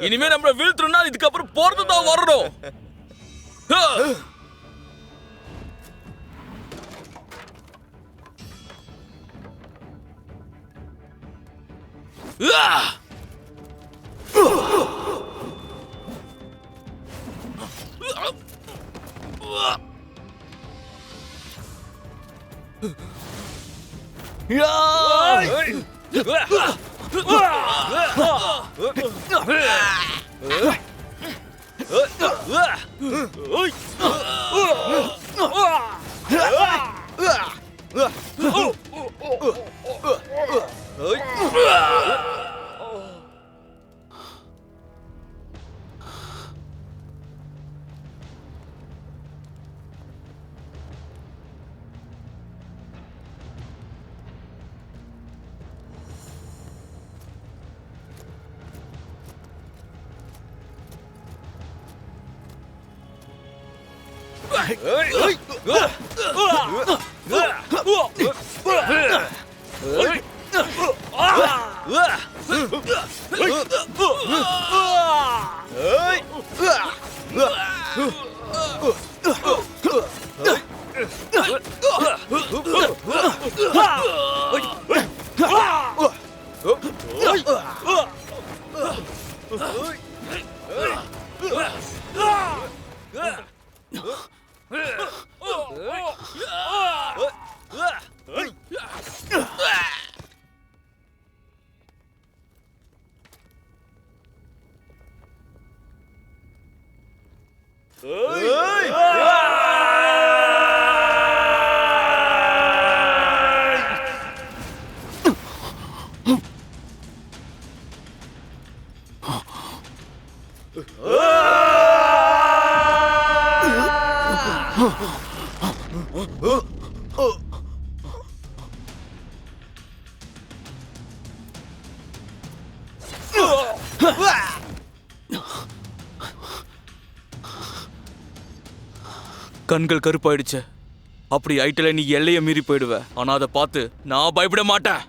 இனிமே நம்மள வீழ்த்துறோம்னா இதுக்கப்புறம் போறது தான் வரணும். கண்கள் கருப்பாயிடுச்சு. அப்படி ஐட்டல நீ எல்லைய மீறி போயிடுவ. ஆனா அதை பார்த்து நான் பயப்பட மாட்டேன்.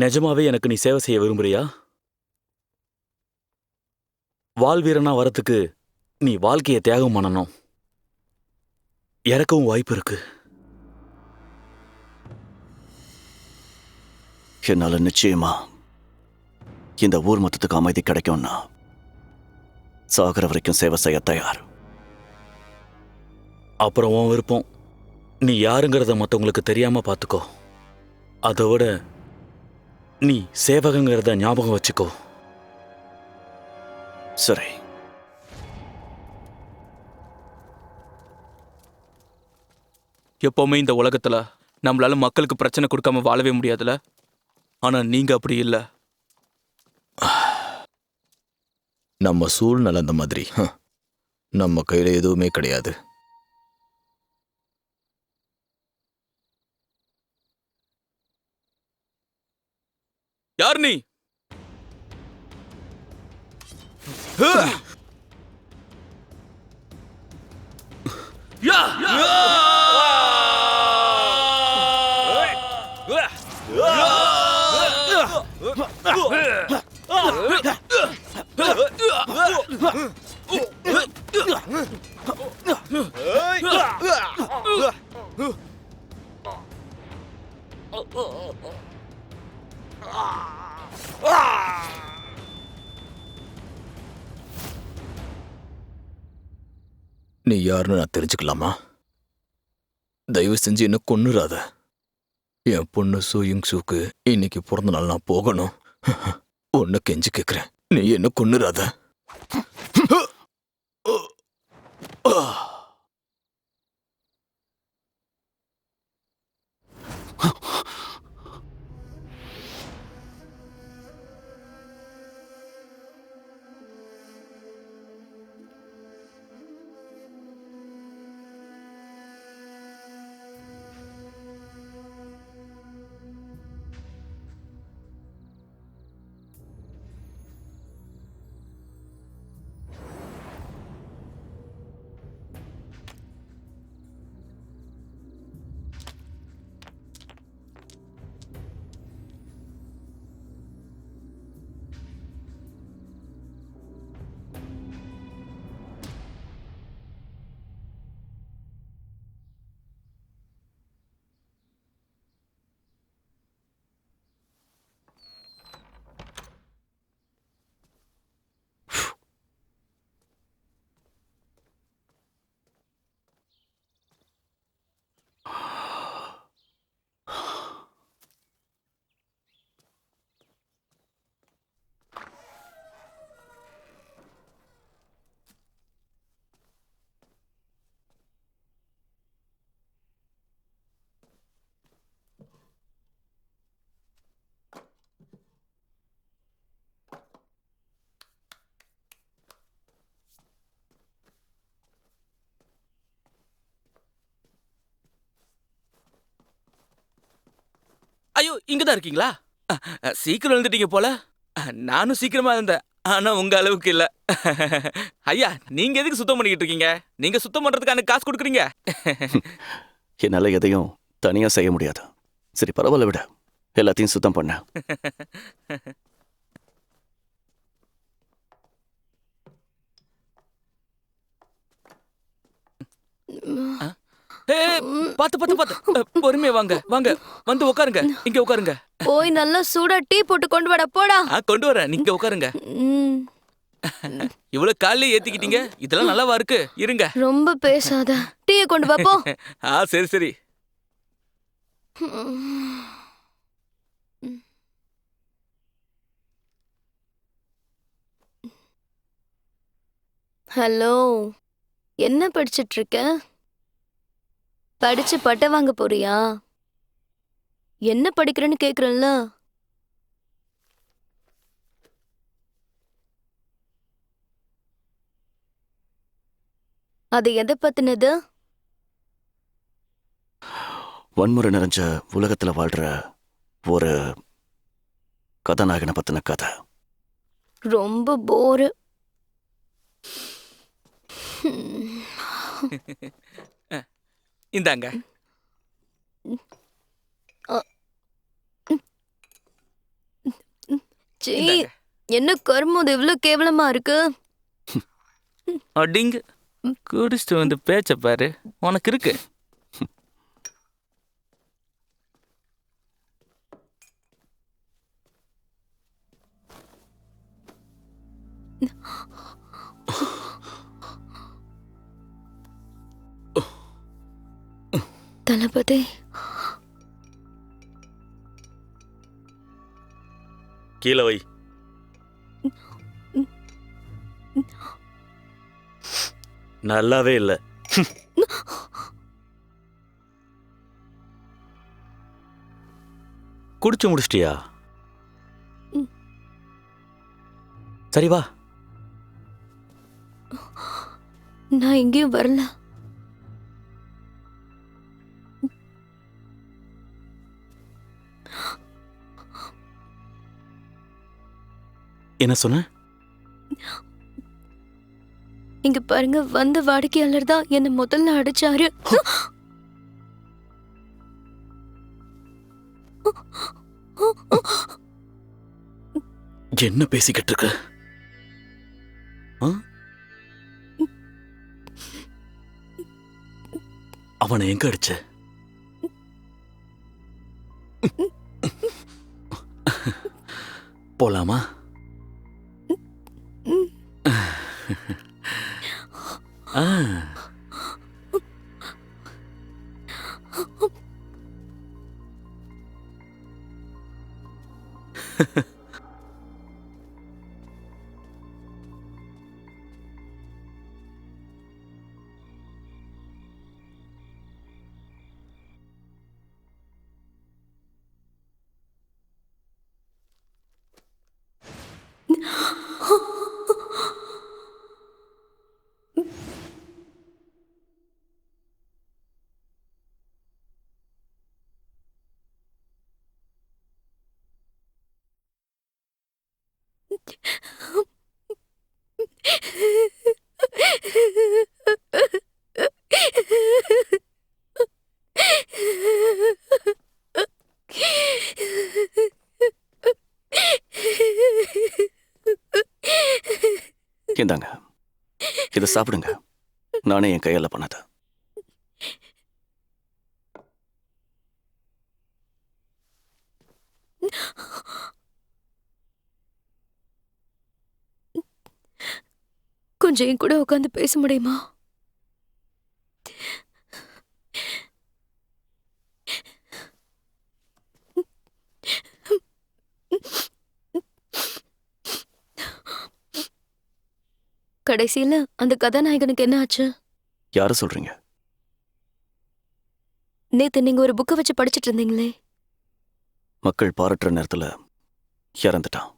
நிஜமாவே எனக்கு நீ சேவை செய்ய விரும்புறியா? வால் வீரனா வரத்துக்கு நீ வாழ்க்கையை தியாகம் பண்ணணும். இறக்கவும் வாய்ப்பு இருக்கு. என்னால நிச்சயமா இந்த ஊர் மொத்தத்துக்கு அமைதி கிடைக்கும்னா சாகர வரைக்கும் சேவை செய்ய தயார். அப்புறம் உன் விருப்பம். நீ யாருங்கிறத மற்றவங்களுக்கு தெரியாம பார்த்துக்கோ. அதோட நீ சேவகங்கிறத ஞாபகம் வச்சுக்கோ. சரி. எப்பவுமே இந்த உலகத்துல நம்மளால மக்களுக்கு பிரச்சனை கொடுக்காம வாழவே முடியாதுல. ஆனா நீங்க அப்படி இல்ல. நம்ம சூழ்நிலை அந்த மாதிரி. நம்ம கையில எதுவுமே கிடையாது. யார் நீ? நீ யாருன்னு நான் தெரிஞ்சுக்கலாமா? தயவு செஞ்சு என்ன கொன்னுறாத. என் பொண்ணு சூயிங் சூக்கு இன்னைக்கு பிறந்த நாள் நான் போகணும். உன்னை கெஞ்சி கேட்கிறேன், நீ என்ன கொன்னுறாத. ஐயோ, இங்கதான் இருக்கீங்களா? சீக்கிரம் எழுந்துட்டீங்க போல. நானும் சீக்கிரமா இருந்தேன், ஆனா உங்க அளவுக்கு இல்ல. ஐயா, நீங்க எதுக்கு சுத்தம் பண்ணிக்கிட்டு இருக்கீங்க? நீங்க சுத்தம் பண்றதுக்கு எனக்கு காசு கொடுக்குறீங்க. என்னால எதையும் தனியா செய்ய முடியாது. சரி, பரவாயில்ல விட. எல்லாத்தையும் சுத்தம் பண்ண. பாத்து பாத்து பாத்து, பொறுமையா வாங்க வாங்க, வந்து உட்காருங்க. இங்க உட்காருங்க. போய் நல்லா சூடா டீ போட்டு கொண்டு வாடா, போடா. கொண்டு வரேன், நீங்க உட்காருங்க. ம், இவ்வளவு காலையில ஏத்திக்கிட்டீங்க, இதெல்லாம் நல்லாவா இருக்கு? இருங்க. ரொம்ப பேசாத, டீயை கொண்டு வா போ. சரி சரி. ஹலோ, என்ன படிச்சிட்டு இருக்க? படிச்சு பட்டை வாங்க போறியா? என்ன படிக்கிறேன்னு கேக்குறேன்ல. அது எதை பத்தினது? வன்முறை நிறைஞ்ச உலகத்துல வாழ்ற ஒரு கதாநாயகனை பத்தின கதை. ரொம்ப போரு. இந்தாங்க. சீ, என்ன கருமம் இவ்வளவு கேவலமா இருக்கு? அடிங்க, குடிச்சிட்டு வந்து பேச்ச பாரு, உனக்கு இருக்கு. தளபதி, கீழே வை. நல்லாவே இல்ல. குடிச்சு முடிச்சிட்டியா? சரி வா. நான் எங்கேயும் வரல. என்ன சொன்ன? இங்க பாருங்க, வந்த வாடிக்கையாளர் தான் என்ன முதல்ல அடிச்சாரு. என்ன பேசிக்கிட்டு இருக்க? ஆ? அவனை எங்க அடிச்ச? போலாமா? ஆ. இந்தாங்க, இதை சாப்பிடுங்க. நானே என் கையால பண்ணது. கொஞ்சம் என் கூட உட்காந்து பேச முடியுமா? கடைசியில அந்த கதாநாயகனுக்கு என்ன ஆச்சு? யார சொல்றீங்க? நேத்து நீங்க ஒரு புக்கை வச்சு படிச்சிட்டு இருந்தீங்களே. மக்கள் பாராட்டுற நேரத்துல இறந்துட்டான்.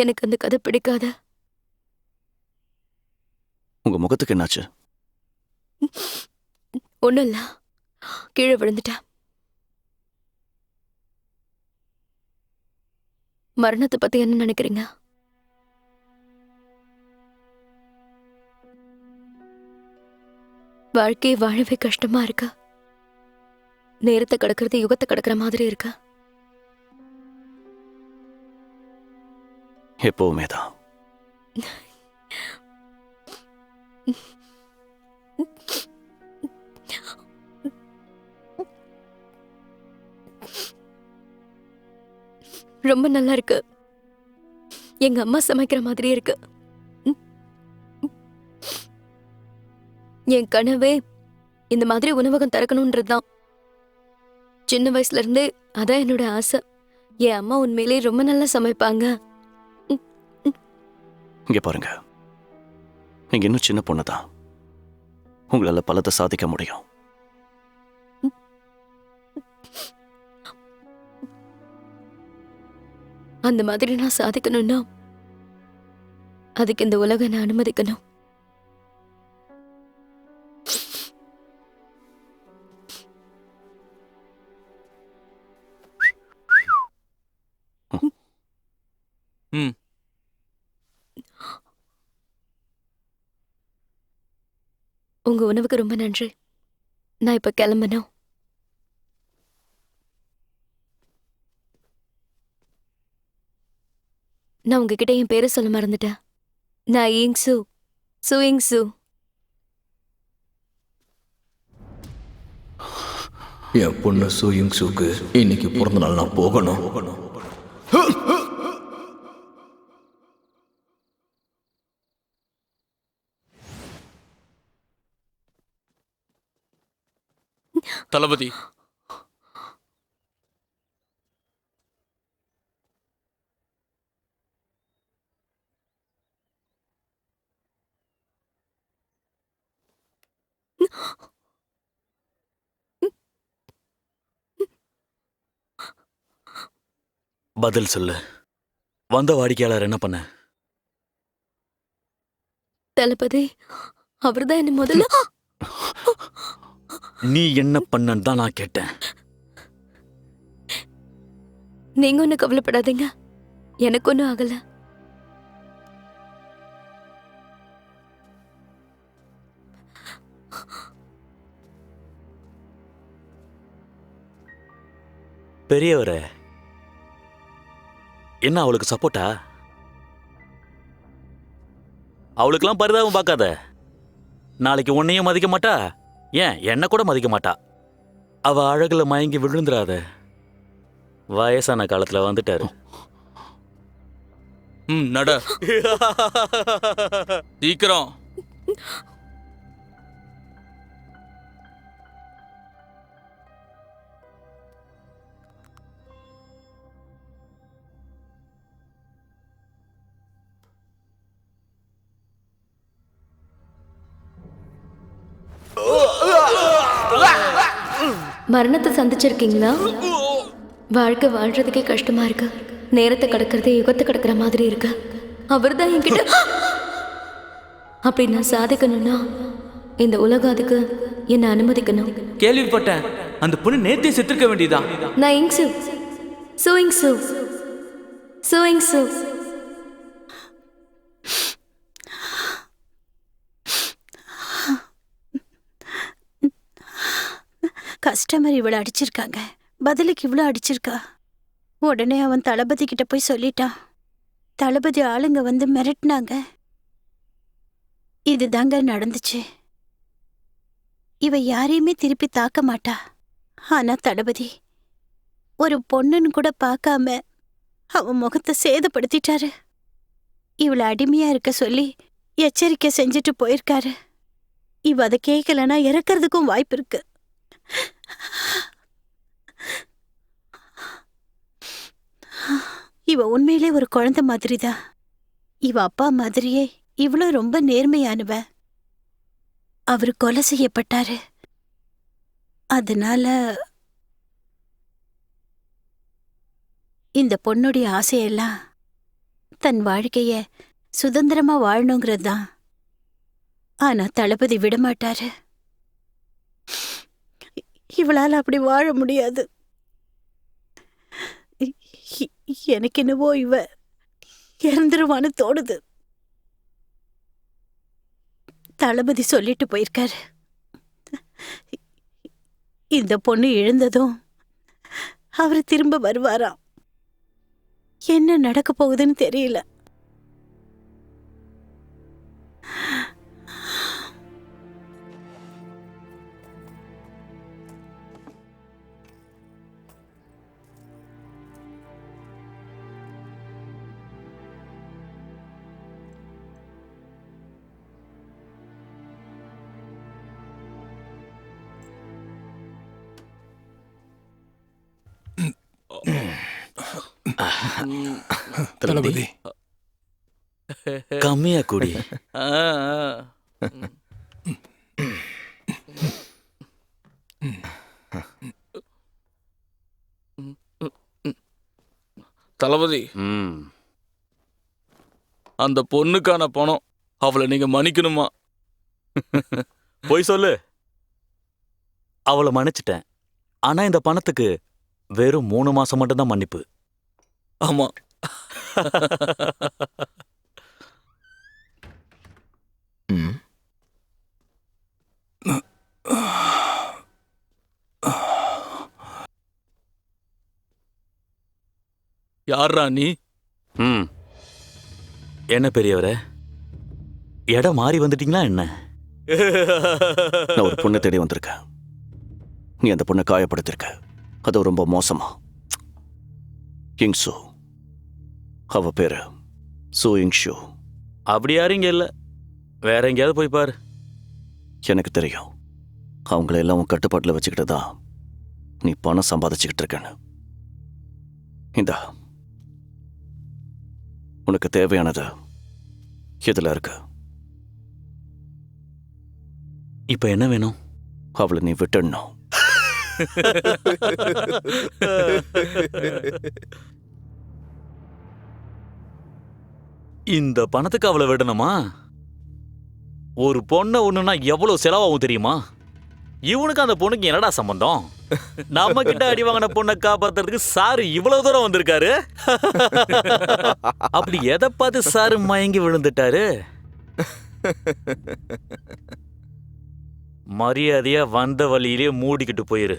எனக்கு அந்த கதை பிடிக்காத. உங்க முகத்துக்கு என்னாச்சு? ஒண்ணும் இல்ல, கீழே விழுந்துட்டேன். மரணத்தை பத்தி என்ன நினைக்கிறீங்க? வாழ்க்கையை வாழவே கஷ்டமா இருக்கு. நேரத்தை கடக்கிறது யுகத்தை கடக்கிற மாதிரி இருக்கு. எப்பவுமே தான். ரொம்ப நல்லா இருக்கு. எங்க அம்மா சமைக்கிற மாதிரியே இருக்கு. என் கனவே இந்த மாதிரி உணவகம் திறக்கணும்ன்றதுதான். சின்ன வயசுல இருந்தே அதான் என்னோட ஆசை. என் அம்மா உண்மையிலே ரொம்ப நல்லா சமைப்பாங்க. இங்க பாருங்க, நீங்க இன்னும் சின்ன பொண்ணுதான். உங்களால பலதை சாதிக்க முடியும். அந்த மாதிரி நான் சாதிக்கணும்னா அதுக்கு இந்த உலகம் நான் அனுமதிக்கணும். ம். உங்க உணவுக்கு ரொம்ப நன்றி. நான் இப்ப கிளம்பணும். நான் உங்ககிட்ட என் பேரை சொல்ல மறந்துட்டேன். நான் இங்சு, சுயிங்சு. என் பொண்ணு சூயுங்ஸுக்கு இன்னைக்கு பிறந்த நாள், நான் போகணும். தளபதி, பதில் சொல்லு. வந்த வாடிக்கையாளர் என்ன பண்ண? தளபதி அவர்தான் என்ன முதல்ல நீ என்ன பண்ணன்னு தான் நான் கேட்டேன். நீங்க ஒன்னும் கவலைப்படாதீங்க, எனக்கு ஒன்னும் ஆகல. பெரியவரே, என்ன அவளுக்கு சப்போர்ட்டா? அவளுக்கெல்லாம் பரிதாபம் பார்க்காத. நாளைக்கு உன்னையும் மதிக்க மாட்டா, ஏன் என்ன கூட மதிக்க மாட்டா. அவ அழகுல மயங்கி விழுந்துராத. வயசான காலத்துல வந்துட்டாரு. நட சீக்கிரம். மரணத்தை சந்திச்சிருக்கீங்களா? வாழ்க்கை வாழ்றதுக்கே கஷ்டமா இருக்கு. நேரத்தை கடக்கிறதே யுகத்தை கடக்கிற மாதிரி இருக்கு. அவர்தான் என்கிட்ட அப்படி நான் சாதிக்கணும்னா இந்த உலகம் அதுக்கு என்ன அனுமதிக்கணும். கேள்விப்பட்டேன், அந்த பொண்ணு நேத்தே செத்துருக்க வேண்டியதான். நான் இங்சு சூயிங்சு சூயிங்சு. கஸ்டமர் இவ்வளோ அடிச்சிருக்காங்க, பதிலுக்கு இவ்வளோ அடிச்சிருக்கா. உடனே அவன் தளபதி கிட்ட போய் சொல்லிட்டான். தளபதி ஆளுங்க வந்து மிரட்டினாங்க. இதுதாங்க நடந்துச்சு. இவ யாரையுமே திருப்பி தாக்க மாட்டா. ஆனா தளபதி ஒரு பொண்ணுன்னு கூட பார்க்காம அவன் முகத்தை சேதப்படுத்திட்டாரு. இவளை அடிமையா இருக்க சொல்லி எச்சரிக்கை செஞ்சுட்டு போயிருக்காரு. இவ அதை கேட்கலன்னா இறக்கறதுக்கும் வாய்ப்பு இருக்கு. இவ உண்மையிலே ஒரு குழந்தை மாதிரிதான். இவ அப்பா மாதிரியே இவ்வளவு ரொம்ப நேர்மையானவ. அவரு கொலை செய்யப்பட்டாரு. அதனால இந்த பொண்ணுடைய ஆசையெல்லாம் தன் வாழ்க்கைய சுதந்திரமா வாழணுங்கிறது தான். ஆனா தளபதி விடமாட்டாரு. இவளால அப்படி வாழ முடியாது. எனக்கு என்னவோ இவ இறந்துருவான்னு தோணுது. தளபதி சொல்லிட்டு போயிருக்காரு, இந்த பொண்ணு எழுந்ததும் அவரு திரும்ப வருவாராம். என்ன நடக்க போகுதுன்னு தெரியல. தளபதி கம்மியா கூடி. தளபதி, அந்த பொண்ணுக்கான பணம், அவளை நீங்க மன்னிக்கணுமா? போய் சொல்லு. அவளை மன்னிச்சிட்டேன். ஆனா இந்த பணத்துக்கு வெறும் 3 மாசம் மட்டும்தான் மன்னிப்பு. ஆமா. யாரா நீ? என்ன பெரியவரே, இடம் மாறி வந்துட்டீங்களா என்ன? நான் ஒரு பொண்ணை தேடி வந்திருக்கேன். நீ அந்த பொண்ணை காயப்படுத்திருக்க. அது ரொம்ப மோசமா. இங்சு, அவ பேரு சு இங்ஷு. அப்படி யாரும் இங்க இல்ல. வேற எங்கேயாவது போய் பாரு. எனக்கு தெரியும், அவங்கள எல்லாம் உன் கட்டுப்பாட்டில் வச்சுக்கிட்டு தான் நீ பணம் சம்பாதிச்சுக்கிட்டு இருக்கேன்னு. இந்தா, உனக்கு தேவையானது இதுல இருக்கு. இப்ப என்ன வேணும்? அவளை நீ விட்டுடணும். இந்த பணத்துக்கு அவளை விடணுமா? ஒரு பொண்ணை ஒண்ணுன்னா எவ்வளவு செலவாகும் தெரியுமா? இவனுக்கு அந்த பொண்ணுக்கு என்னடா சம்பந்தம்? நம்ம கிட்ட அடி வாங்கின பொண்ணை காப்பாத்துறதுக்கு சாரு இவ்வளவு தூரம் வந்திருக்காரு. அப்படி எதை பார்த்து சாரு மயங்கி விழுந்துட்டாரு? மரியாதையா வந்த வழியிலே மூடிக்கிட்டு போயிரு.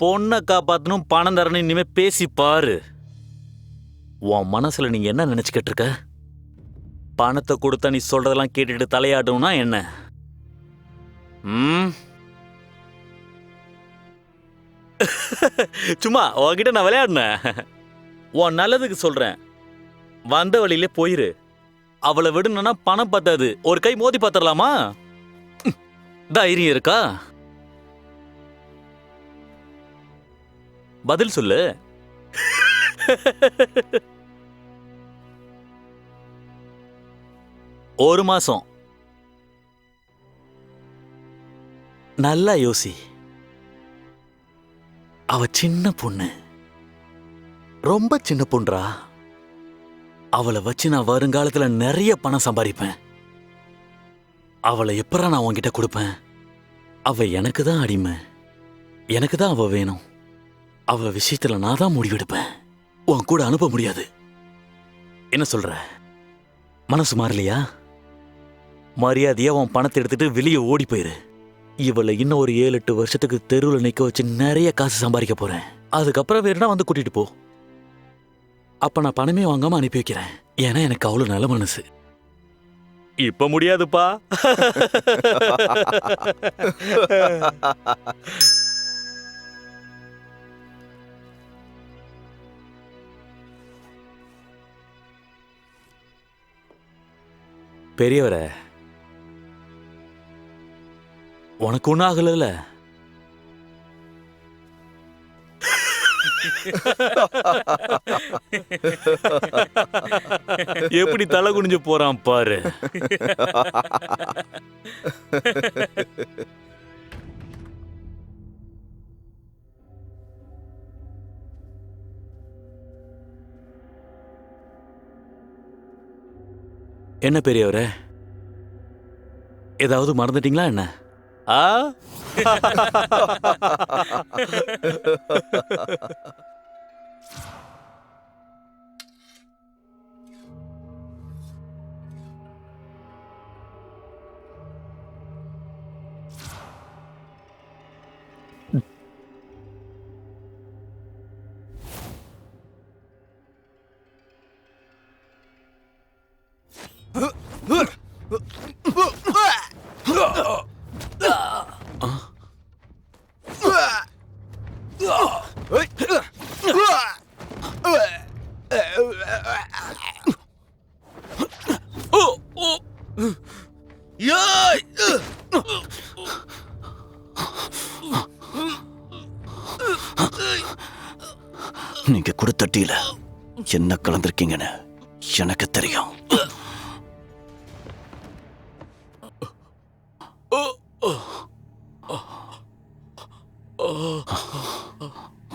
பொண்ணை காப்பாத்தணும், பணம் தரணும், இனிமே பேசி பாரு. உன் மனசுல நீ என்ன நினைச்சுக்கிட்டு இருக்க? பணத்தை கொடுத்தா நீ சொல்றதெல்லாம் கேட்டுட்டு தலையாடணும்னா என்ன? சும்மா உன்கிட்ட நான் விளையாடினேன். உன் நல்லதுக்கு சொல்றேன். வந்த வழியிலே போயிரு. அவளை விடணும்னா பணம் பத்தாது, ஒரு கை மோதி பாத்திரலாமா? தைரியம் இருக்கா? பதில் சொல்லு. ஒரு மாசம் நல்லா யோசி. அவ சின்ன பொண்ணு, ரொம்ப சின்ன பொண்ணுடா. அவளை வச்சு நான் வருங்காலத்துல நிறைய பணம் சம்பாதிப்பேன். அவளை எப்பறா நான் உன்கிட்ட கொடுப்பேன்? அவ எனக்கு தான் அடிமை, எனக்கு தான் அவ வேணும். அவ விஷயத்துல நான் தான் முடிவெடுப்பேன். உன் கூட அனுப்ப முடியாது. என்ன சொல்ற? மனசு மாறலையா? மரியாதையா உன் பணத்தை எடுத்துட்டு வெளியே ஓடி போயிரு. இவளை இன்னும் ஒரு 7-8 வருஷத்துக்கு தெருவில் நிக்க வச்சு நிறைய காசு சம்பாதிக்க போறேன். அதுக்கப்புறம் வேறுனா வந்து கூட்டிட்டு போ. அப்ப நான் பணமே வாங்காம அனுப்பி வைக்கிறேன். ஏன்னா எனக்கு அவ்வளவு நல்ல மனசு. இப்ப முடியாதுப்பா. பெரியவரே, உனக்கு ஒன்றும் ஆகல? எப்படி தலை குனிஞ்சு போறான் பாரு. என்ன பெரியவரே, ஏதாவது மறந்துட்டீங்களா என்ன? ஆ? நீங்க கொடுத்த டீல என்ன கலந்திருக்கீங்கன்னு எனக்கு தெரியும்.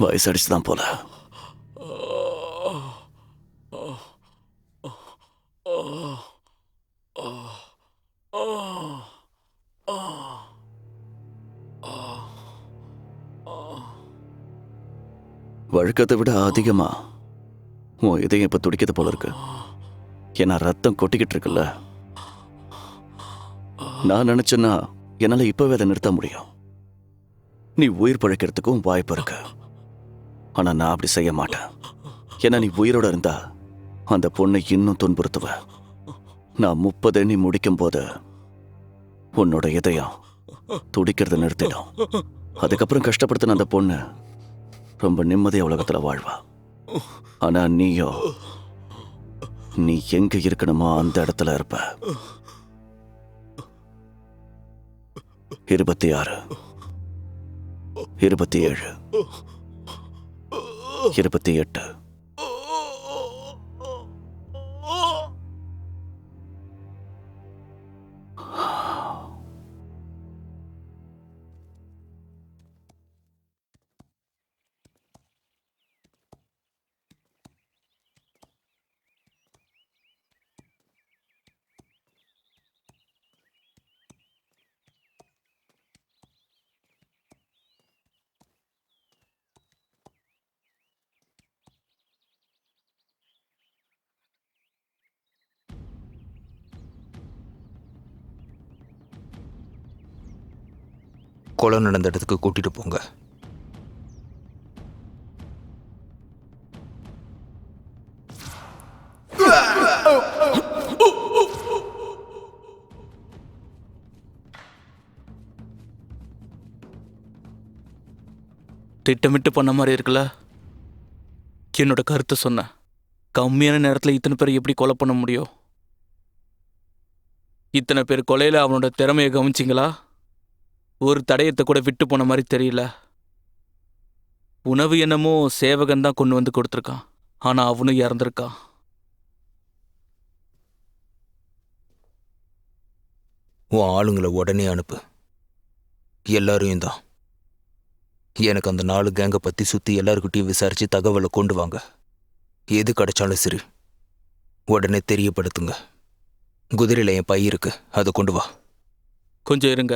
வயசடிச்சுதான் போல. வழக்கத்தை விட அதிகமா உன் இதயம் இப்ப துடிக்கிறது போல இருக்கு. ஏன்னா ரத்தம் கொட்டிக்கிட்டு இருக்குல்ல. நான் நினைச்சேன்னா என்னால இப்பவே அதை நிறுத்த முடியும். நீ உயிர் பழைக்கிறதுக்கும் வாய்ப்பு இருக்கு. ஆனா நான் அப்படி செய்ய மாட்டேன். ஏன்னா நீ உயிரோட இருந்தா அந்த பொண்ணை இன்னும் துன்புறுத்துவ. நான் 30 எண்ணி முடிக்கும் போது உன்னோட இதயம் துடிக்கிறத நிறுத்திடும். அதுக்கப்புறம் கஷ்டப்படுத்தின அந்த பொண்ணு ரொம்ப நிம்மதியா உலகத்துல வாழ்வா. ஆனா நீயோ, நீ எங்க இருக்கணுமோ அந்த இடத்துல இருப்ப. 26, 27, 28. கொலை நடந்த இடத்துக்கு கூட்டிட்டு போங்க. திட்டமிட்டு பண்ண மாதிரி இருக்குல்ல? என்னோட கருத்தை சொன்னேன். கம்மியான நேரத்தில் இத்தனை பேர் எப்படி கொலை பண்ண முடியும்? இத்தனை பேர் கொலையில் அவனோட திறமையை கவனிச்சிங்களா? ஒரு தடயத்தை கூட விட்டு போன மாதிரி தெரியல. உணவு என்னமோ சேவகன் தான் கொண்டு வந்து கொடுத்துருக்கான். ஆனால் அவனும் இறந்துருக்கான். உன் ஆளுங்களை உடனே அனுப்பு. எல்லாரையும் தான். எனக்கு அந்த 4 கேங்கை பற்றி சுற்றி எல்லாருக்கிட்டையும் விசாரித்து தகவலை கொண்டு வாங்க. எது கிடைச்சாலும் சரி உடனே தெரியப்படுத்துங்க. குதிரையில் என் பை இருக்கு, அதை கொண்டு வா. கொஞ்சம் இருங்க.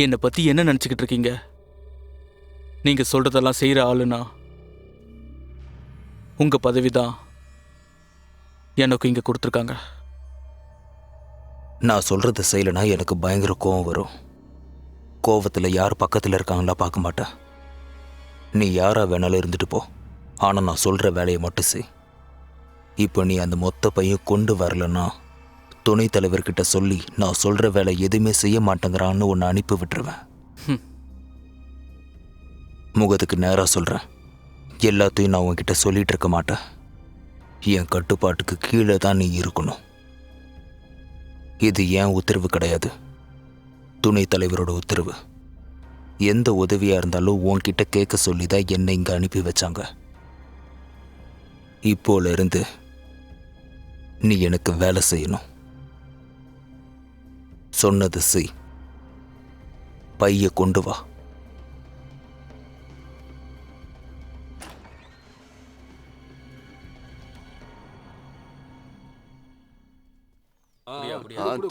என்னை பற்றி என்ன நினச்சிக்கிட்டு இருக்கீங்க? நீங்கள் சொல்கிறதெல்லாம் செய்கிற ஆளுனா உங்கள் பதவி தான் எனக்கு இங்கே கொடுத்துருக்காங்க. நான் சொல்கிறத செய்யலைன்னா எனக்கு பயங்கர கோவம் வரும். கோவத்தில் யார் பக்கத்தில் இருக்காங்களா பார்க்க மாட்டேன். நீ யாரா வேணாலும் இருந்துட்டு போ, ஆனால் நான் சொல்கிற வேலையை மட்டும் செய். இப்போ நீ அந்த மொத்த பையன் கொண்டு வரலன்னா துணைத் தலைவர்கிட்ட சொல்லி நான் சொல்கிற வேலை எதுவுமே செய்ய மாட்டேங்கிறான்னு உன்னை அனுப்பி விட்டுருவேன். முகத்துக்கு நேராக சொல்கிறேன், எல்லாத்தையும் நான் உன்கிட்ட சொல்லிகிட்டு இருக்க மாட்டேன். என் கட்டுப்பாட்டுக்கு கீழே தான் நீ இருக்கணும். இது ஏன் உத்தரவு கிடையாது, துணைத் தலைவரோட உத்தரவு. எந்த உதவியாக இருந்தாலும் உன்கிட்ட கேட்க சொல்லி தான் என்னை இங்கே அனுப்பி வச்சாங்க. இப்போல இருந்து நீ எனக்கு வேலை செய்யணும். சொன்னது செய். பைய கொண்டு வா.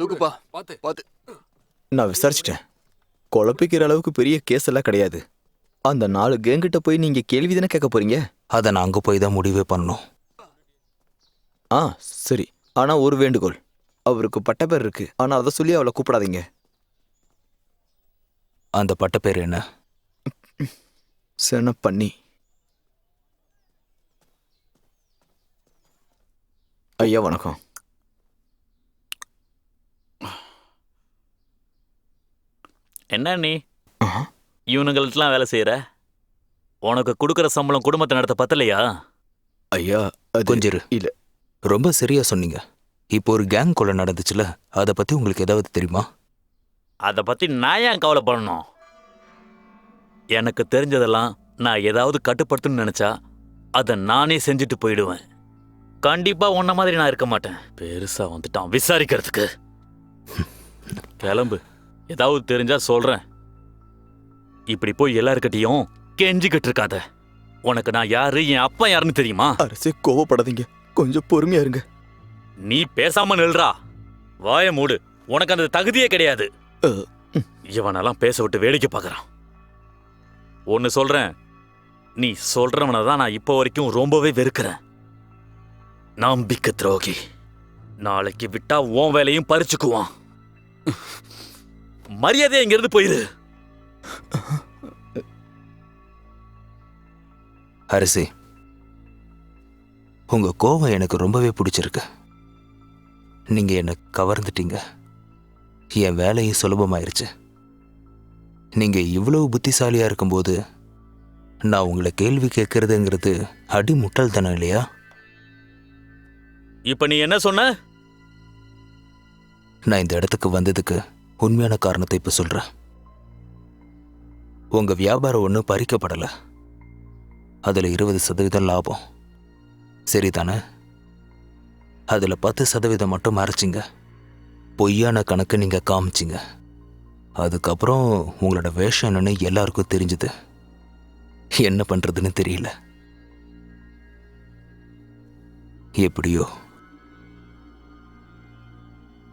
தூக்குப்பா. பாத்து. நான் விசாரிச்சிட்டேன். குழப்பிக்கிற அளவுக்கு பெரிய கேஸ் எல்லாம் கிடையாது. அந்த 4 கேங்கிட்ட போய் நீங்க கேள்வி தானே கேட்க போறீங்க? அதை நான் அங்கே போய் தான் முடிவே பண்ணணும். ஆ சரி, ஆனா ஒரு வேண்டுகோள். அவருக்கு பட்டப்பேர் இருக்கு, ஆனா அதை சொல்லி அவளை கூப்பிடாதீங்க. அந்த பட்ட பேர் என்ன? சென பண்ணி. ஐயா வணக்கம். என்ன நீ ஆஹா. இவனுங்களுக்கெல்லாம் வேலை செய்யற? உனக்கு கொடுக்குற சம்பளம் குடும்பத்தை நடத்த பத்தலையா? ஐயா அது கொஞ்சம் இரு. இல்ல. ரொம்ப சரியா சொன்னீங்க. இப்போ ஒரு கேங் கொலை நடந்துச்சுல, அதை பற்றி உங்களுக்கு ஏதாவது தெரியுமா? அதை பற்றி நான் ஏன் கவலைப்படணும்? எனக்கு தெரிஞ்சதெல்லாம் நான் ஏதாவது கட்டுப்படுத்தணும்னு நினச்சா அதை நானே செஞ்சுட்டு போயிடுவேன். கண்டிப்பாக உன்ன மாதிரி நான் இருக்க மாட்டேன். பெருசாக வந்துட்டான் விசாரிக்கிறதுக்கு. கிளம்பு. ஏதாவது தெரிஞ்சா சொல்கிறேன். இப்படி போய் எல்லாருக்கிட்டையும் கெஞ்சிக்கிட்டு இருக்காத. உனக்கு நான் யாரு, என் அப்பா யாருன்னு தெரியுமா? அரசே கோவப்படாதீங்க, கொஞ்சம் பொறுமையா இருங்க. நீ பேசாம நில்றா. வாய மூடு. உனக்கு அந்த தகுதியே கிடையாது. இவனெல்லாம் பேச விட்டு வேடிக்கை பார்க்கறான். ஒன்னு சொல்றேன், நீ சொல்றவனை தான் நான் இப்போ வரைக்கும் ரொம்பவே வெறுக்கிறேன். நம்பிக்கை துரோகி. நாளைக்கு விட்டா உன் வேலையும் பறிச்சுக்குவான். மரியாதையா இங்கிருந்து போயிரு. அரசி, உங்க கோவம் எனக்கு ரொம்பவே பிடிச்சிருக்கு. நீங்க என்னை கவர்ந்துட்டீங்க. என் வேலையும் சுலபமாயிருச்சு. நீங்க இவ்வளவு புத்திசாலியா இருக்கும்போது நான் உங்களை கேள்வி கேட்கறதுங்கிறது அடி முட்டாள்தானே இல்லையா? இப்ப நீ என்ன சொன்ன? நான் இந்த இடத்துக்கு வந்ததுக்கு உண்மையான காரணத்தை இப்ப சொல்றேன். உங்க வியாபாரம் ஒன்றும் பறிக்கப்படலை. அதில் 20% லாபம் சரிதானே? அதில் 10% மட்டும் மறைச்சிங்க. பொய்யான கணக்கு நீங்கள் காமிச்சிங்க. அதுக்கப்புறம் உங்களோட வேஷம் என்னன்னு எல்லாருக்கும் தெரிஞ்சுது. என்ன பண்ணுறதுன்னு தெரியல. எப்படியோ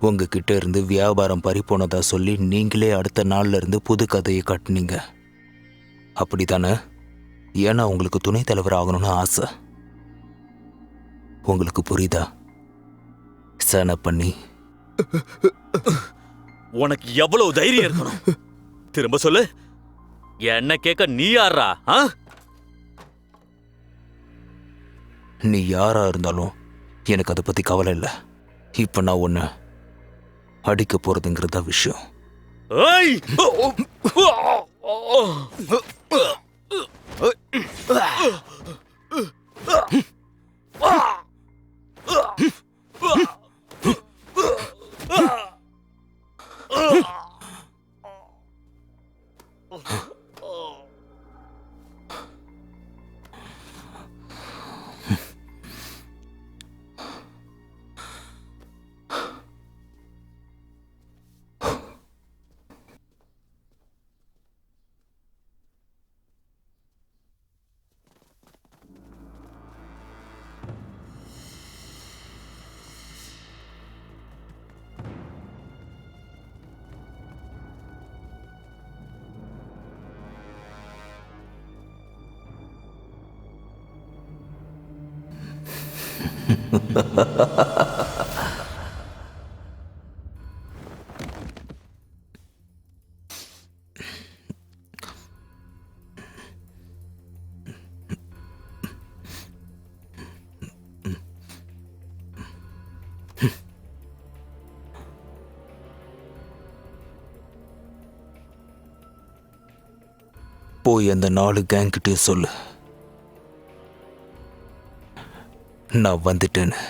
உங்ககிட்ட இருந்து வியாபாரம் பறிப்போனதா சொல்லி நீங்களே அடுத்த நாள்ல இருந்து புது கதையை கட்டுனீங்க. அப்படித்தானே? ஏன்னா உங்களுக்கு துணைத் தலைவர் ஆகணும்னு ஆசை. உங்களுக்கு புரியுதா? சன பண்ணி உனக்கு எவ்வளவு தைரியம் இருக்கணும்? திரும்ப சொல்லு. என்ன கேட்க நீ யாரா? நீ யாரா இருந்தாலும் எனக்கு அதை பத்தி கவலை இல்லை. இப்ப நான் உன்னை அடிக்க போறதுங்கிறதா விஷயம். ஏய்! போய் அந்த 4 கேங்கிட்டே சொல்லு, நான் வந்துட்டேன்னு.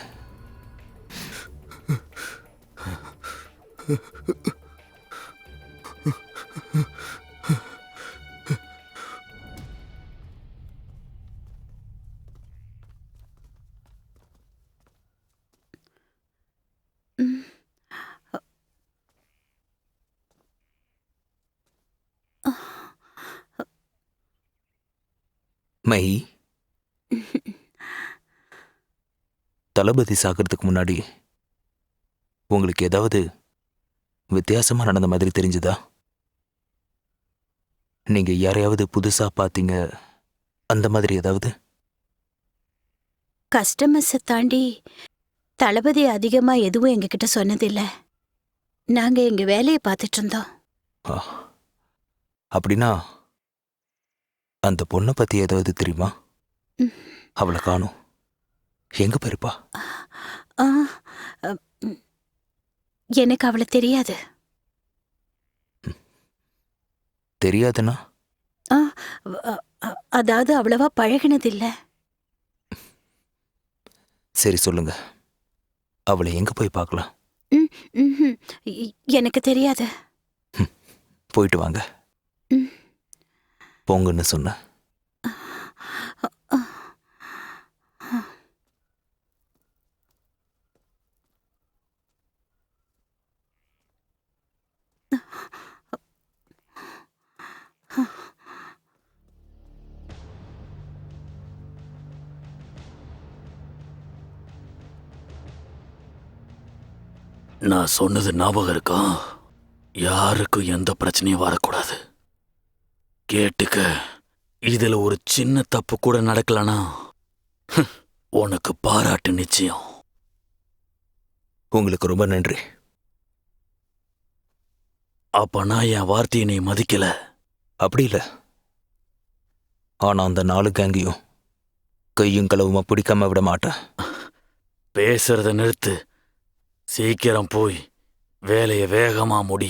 மை, தளபதி சாகிறதுக்கு முன்னாடி உங்களுக்கு ஏதாவது வித்தியாசமா நடந்த மாதிரி தெரிஞ்சுதா? நீங்க யாரையாவது புதுசா பாத்தீங்க, அந்த மாதிரி ஏதாவது? கஸ்டமர்ஸை தாண்டி தளபதி அதிகமா எதுவும் எங்ககிட்ட சொன்னதில்ல. நாங்க எங்க வேலையை பார்த்துட்டு இருந்தோம். ஆ, அப்படின்னா அந்த பொண்ணை பத்தி ஏதாவது தெரியுமா? அவளை காணோம். எங்க போயிருப்பா? ஆ, எனக்கு அவளை தெரியாது. தெரியாதுன்னா? அதாவது அவ்வளவா பழகினதில்லை. சரி சொல்லுங்க, அவளை எங்க போய் பார்க்கலாம்? எனக்கு தெரியாது. போயிட்டு வாங்க. போங்கன்னு சொன்ன. நான் சொன்னது ஞாபகம் இருக்கா? யாருக்கும் எந்த பிரச்சனையும் வரக்கூடாது. கேட்டுக்க. இதுல ஒரு சின்ன தப்பு கூட நடக்கலனா உனக்கு பாராட்டு நிச்சயம். உங்களுக்கு ரொம்ப நன்றி. அப்ப நான் என் வார்த்தையை நீ மதிக்கல? அப்படி இல்ல. ஆனா அந்த 4 கேங்கையும் கையும் களவுமா பிடிக்காம விட மாட்டேன். பேசுறத நிறுத்து. சீக்கிரம் போய் வேலையை வேகமா முடி.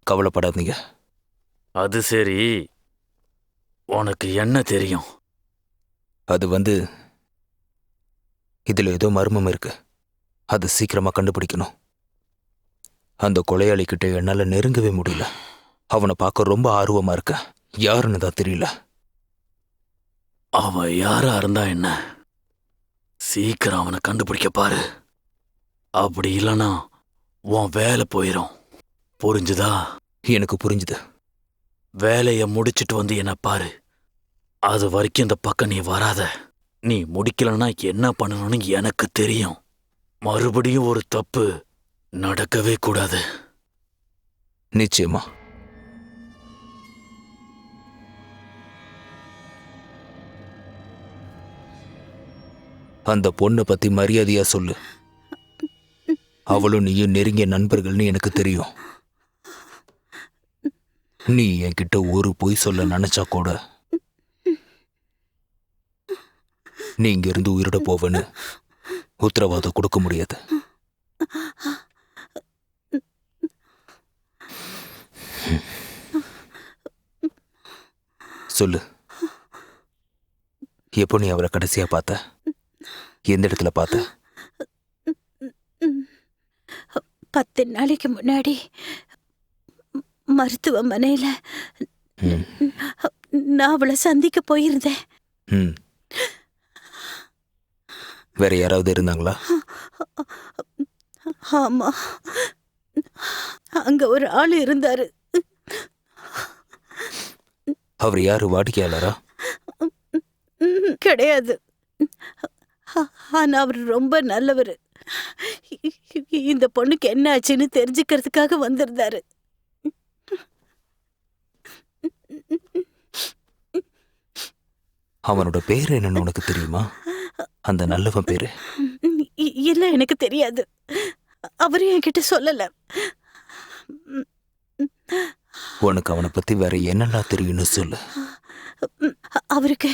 கவலைப்படாதீங்க. அது சரி, உனக்கு என்ன தெரியும்? அது இதுல ஏதோ மர்மம் இருக்கு. அது சீக்கிரமா கண்டுபிடிக்கணும். அந்த கொலையாளிக்கிட்ட என்னால நெருங்கவே முடியல. அவனை பார்க்க ரொம்ப ஆர்வமா இருக்க. யாருன்னு தான் தெரியல. அவன் யாரா இருந்தா என்ன? சீக்கிரம் அவனை கண்டுபிடிக்க பாரு. அப்படி இல்லைன்னா உன் வேலை போயிடும். புரிஞ்சுதா? எனக்கு புரிஞ்சுது. வேலையை முடிச்சிட்டு வந்து என்ன பாரு. அது வரைக்கும் இந்த பக்கம் நீ வராத. நீ முடிக்கலன்னா என்ன பண்ணணும்னு எனக்கு தெரியும். மறுபடியும் ஒரு தப்பு நடக்கவே கூடாது. நிச்சயமா. அந்த பொண்ணை பத்தி மரியாதையா சொல்லு. அவளும் நீயும் நெருங்கிய நண்பர்கள்னு எனக்கு தெரியும். நீ என்கிட்ட ஒரு பொய் சொல்ல நினைச்சா கூட நீ இங்க இருந்து உயிரோட போவேன்னு உத்தரவாதம் கொடுக்க முடியாது. சொல்லு, எப்போ நீ அவரை கடைசியா பார்த்த? எந்த இடத்துல பார்த்த? 10 நாளைக்கு முன்னாடி மருத்துவமனையில ம், நான் அவளை சந்திக்க போயிருந்தேன். ம். வேற யாராவது இருந்தாங்களா? ஆமா, அங்க ஒரு ஆள் இருந்தாரு. அவர் யாரு? வாடிக்கையாளரா? கிடையாது. ஆனா அவர் ரொம்ப நல்லவர். இந்த பொண்ணுக்கு என்ன ஆச்சுன்னு தெரிஞ்சுக்கிறதுக்காக வந்திருந்தாரு. அவனோட பேர் என்னன்னு உனக்கு தெரியுமா? அந்த நல்லவன் பேரு? இல்ல, எனக்கு தெரியாது. அவரு என்கிட்ட சொல்லல. உனக்கு அவனை பத்தி வேற என்னெல்லாம் தெரியும்னு சொல்லு. அவருக்கு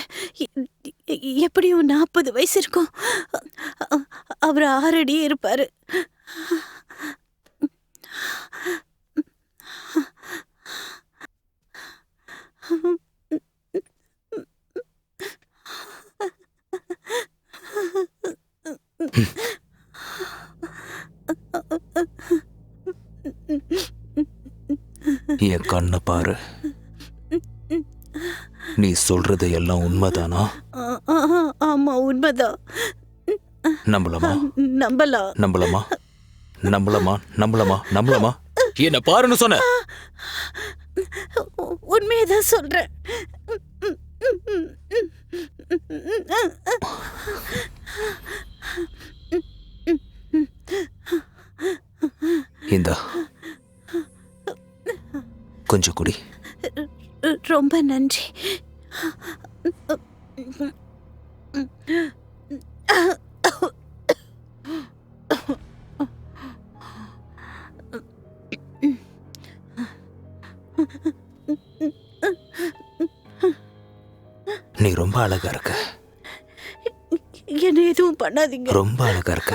எப்படியும் 40 வயசு இருக்கும். அவர் 6 அடி இருப்பாரு. என் கண்ணை பாரு. நீ சொல்றது எல்லாம் உண்மைதானா? ஆமா, உண்மைதான். நம்பலாமா? நம்பலாம். நம்பலாமா? நம்பலாமா? நம்பலாமா? நம்பலாமா? என்ன பாருன்னு சொன்ன. உண்மையதான் சொல்றேன். இந்தா கொஞ்சம் குடி. ரொம்ப நன்றி. நீ ரொம்ப அழகா இருக்க. என்ன எதுவும் பண்ணாதீங்க. ரொம்ப அழகா இருக்க.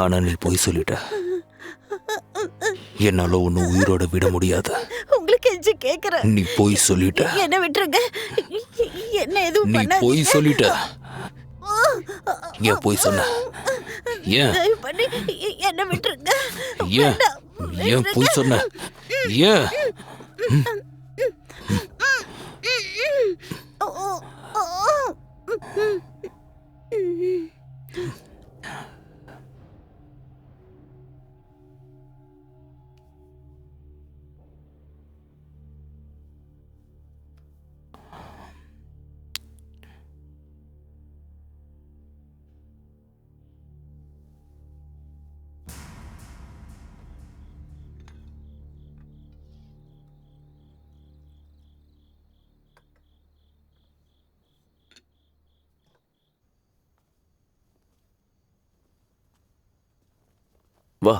ஆனா நீ பொய் சொல்லிட்ட. என்னால ஒன்னு உயிரோட விட முடியாது. உங்களுக்கு எஞ்சி கேக்குறேன். நீ பொய் சொல்லிட்ட. என்ன விட்டுருங்க. என்ன எதுவும் நீ பண்ணாதீங்க. பொய் சொல்லிட்ட. ஏன் பொய் சொன்ன? ஏன்? தயவு பண்ணி என்ன விட்டுருங்க. ஏன்? ஏன் பொய் சொன்ன? ஏன்? வா,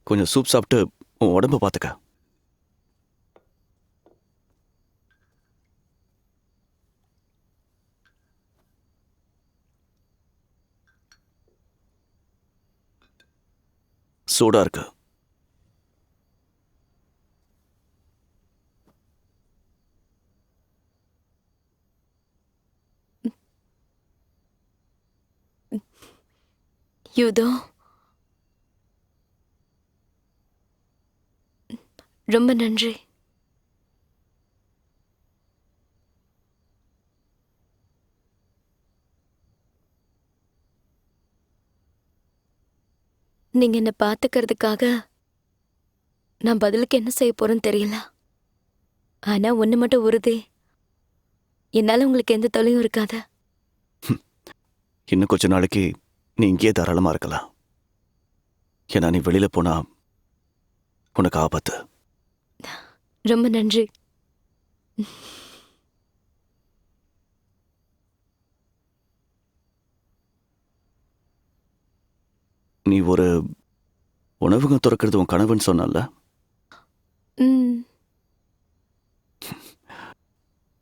கொஞ்சம் சூப் சாப்பிட்டு உன் உடம்ப பார்த்துக்க. சூடா இருக்கு. யூதோ, ரொம்ப நன்றி. நீங்க என்ன பாத்துக்கிறதுக்காக நான் பதிலுக்கு என்ன செய்ய போறேன்னு தெரியல. ஆனா ஒண்ணு மட்டும் உறுதி, என்னால உங்களுக்கு எந்த தொல்லையும் இருக்காது. இன்னும் கொஞ்ச நாளைக்கு நீ இங்கேயே தாராளமா இருக்கலாம். ஏன்னா நீ வெளியில போனா உனக்கு ஆபத்து. ரொம்ப நன்றி. நீ ஒரு உணவகம் திறக்கிறது உன் கனவுன்னு சொன்னல, ம்.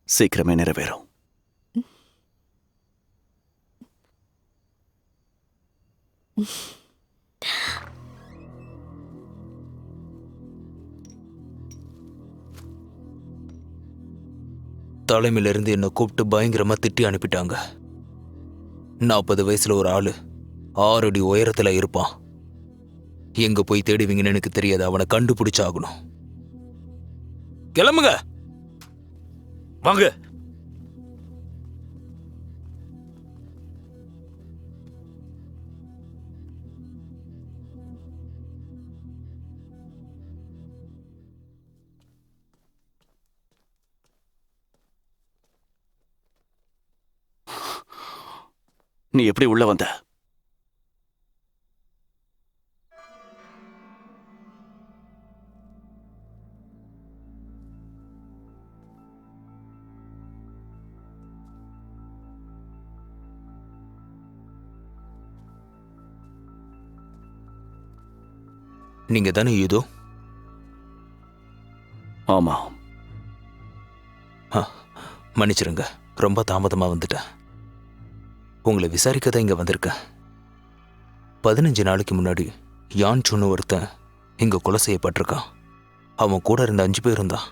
சீக்கிரமே நிறைவேறும். தலைமையிலிருந்து என்னை கூப்பிட்டு பயங்கரமா திட்டி அனுப்பிட்டாங்க. 40 வயசுல ஒரு ஆளு 6 அடி உயரத்துல இருப்பான். எங்க போய் தேடுவீங்கன்னு எனக்கு தெரியாது. அவனை கண்டுபிடிச்சாகணும். கிளம்புங்க. வாங்க. நீ எப்படி உள்ள வந்த? நீங்க தானே யூதோ? ஆமா. மன்னிச்சிருங்க, ரொம்ப தாமதமா வந்துட்டேன். உங்களை விசாரிக்க தான் இங்க வந்திருக்கேன். 15 நாளைக்கு முன்னாடி யான் சொன்னு ஒருத்தன் இங்க கொலை செய்யப்பட்டிருக்கான். அவன் கூட இருந்த 5 பேர் இருந்தான்.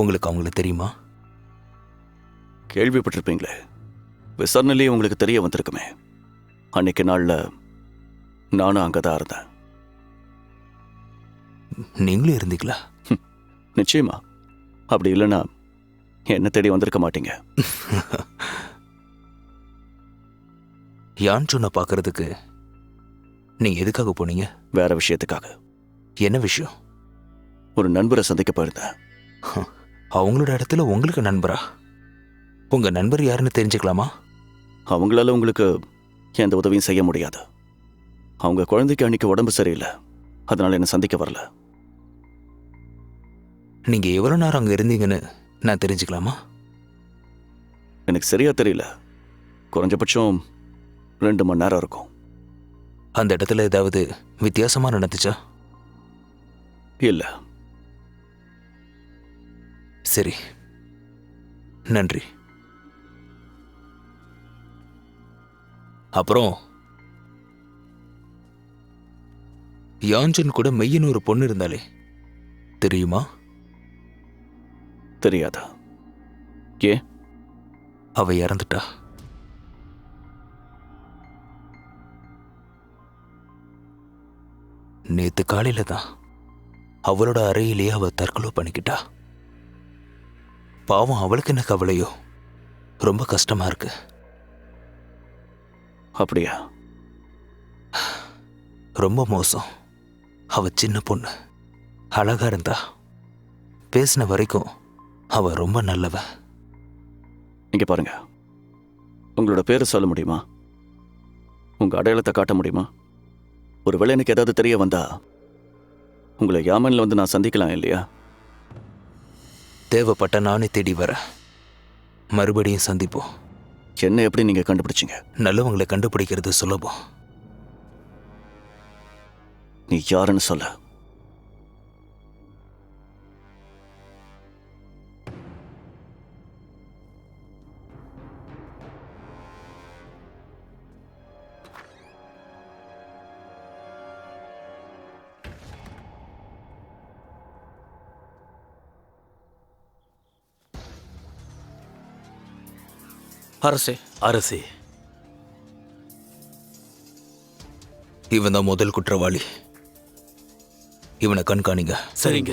உங்களுக்கு அவங்கள தெரியுமா? கேள்விப்பட்டிருப்பீங்களே, விசாரணையிலேயே உங்களுக்கு தெரிய வந்திருக்குமே. அன்னைக்கு நாள்ல நானும் அங்கதான் இருந்தேன். நீங்களும் இருந்தீங்களா? நிச்சயமா. அப்படி இல்லைன்னா என்ன தேடி வந்திருக்க மாட்டீங்க. யான் சொன்ன பார்க்கறதுக்கு நீங்க எதுக்காக போனீங்க? வேற விஷயத்துக்காக. என்ன விஷயம்? ஒரு நண்பரை சந்திக்க போயிருந்தேன். அவங்களோட இடத்துல உங்களுக்கு நண்பரா? உங்க நண்பர் யாருன்னு தெரிஞ்சுக்கலாமா? அவங்களால உங்களுக்கு எந்த உதவியும் செய்ய முடியாது. அவங்க குழந்தைக்கு அன்னைக்கு உடம்பு சரியில்லை, அதனால என்ன சந்திக்க வரல. நீங்க எவ்வளவு நேரம் அங்க இருந்தீங்கன்னு நான் தெரிஞ்சுக்கலாமா? எனக்கு சரியா தெரியல. குறைஞ்சபட்சம் 2 மணி நேரம் இருக்கும். அந்த இடத்துல ஏதாவது வித்தியாசமா நடந்துச்சா? இல்ல. சரி, நன்றி. அப்புறம் யாஞ்சன் கூட மெய்யன்னு ஒரு பொண்ணு இருந்தாலே, தெரியுமா? தெரியாதா? ஏன்? அவ இறந்துட்டா. நேத்து காலையில தான் அவளோட அறையிலேயே அவ தற்கொலை பண்ணிக்கிட்டா. பாவம், அவளுக்கு என்ன கவலையோ? ரொம்ப கஷ்டமா இருக்கு. அப்படியா? ரொம்ப மோசம். அவ சின்ன பொண்ணு, அழகா இருந்தா. பேசின வரைக்கும் அவ ரொம்ப நல்லவ. இங்க பாருங்க, உங்களோட பேரை சொல்ல முடியுமா? உங்க அடையாளத்தை காட்ட முடியுமா? ஒருவேளை எனக்கு ஏதாவது தெரிய வந்தா உங்களை யாமன்ல வந்து நான் சந்திக்கலாம் இல்லையா? தேவைப்பட்ட நானே தேடி வரேன். மறுபடியும் சந்திப்போம். என்ன எப்படி நீங்க கண்டுபிடிச்சீங்க? நல்லவங்களை கண்டுபிடிக்கிறது சுலபம். நீ யாருன்னு சொல்ல. அரசே. அரசே, இவன் தான் முதல் குற்றவாளி. இவனை கண்காணிங்க. சரிங்க.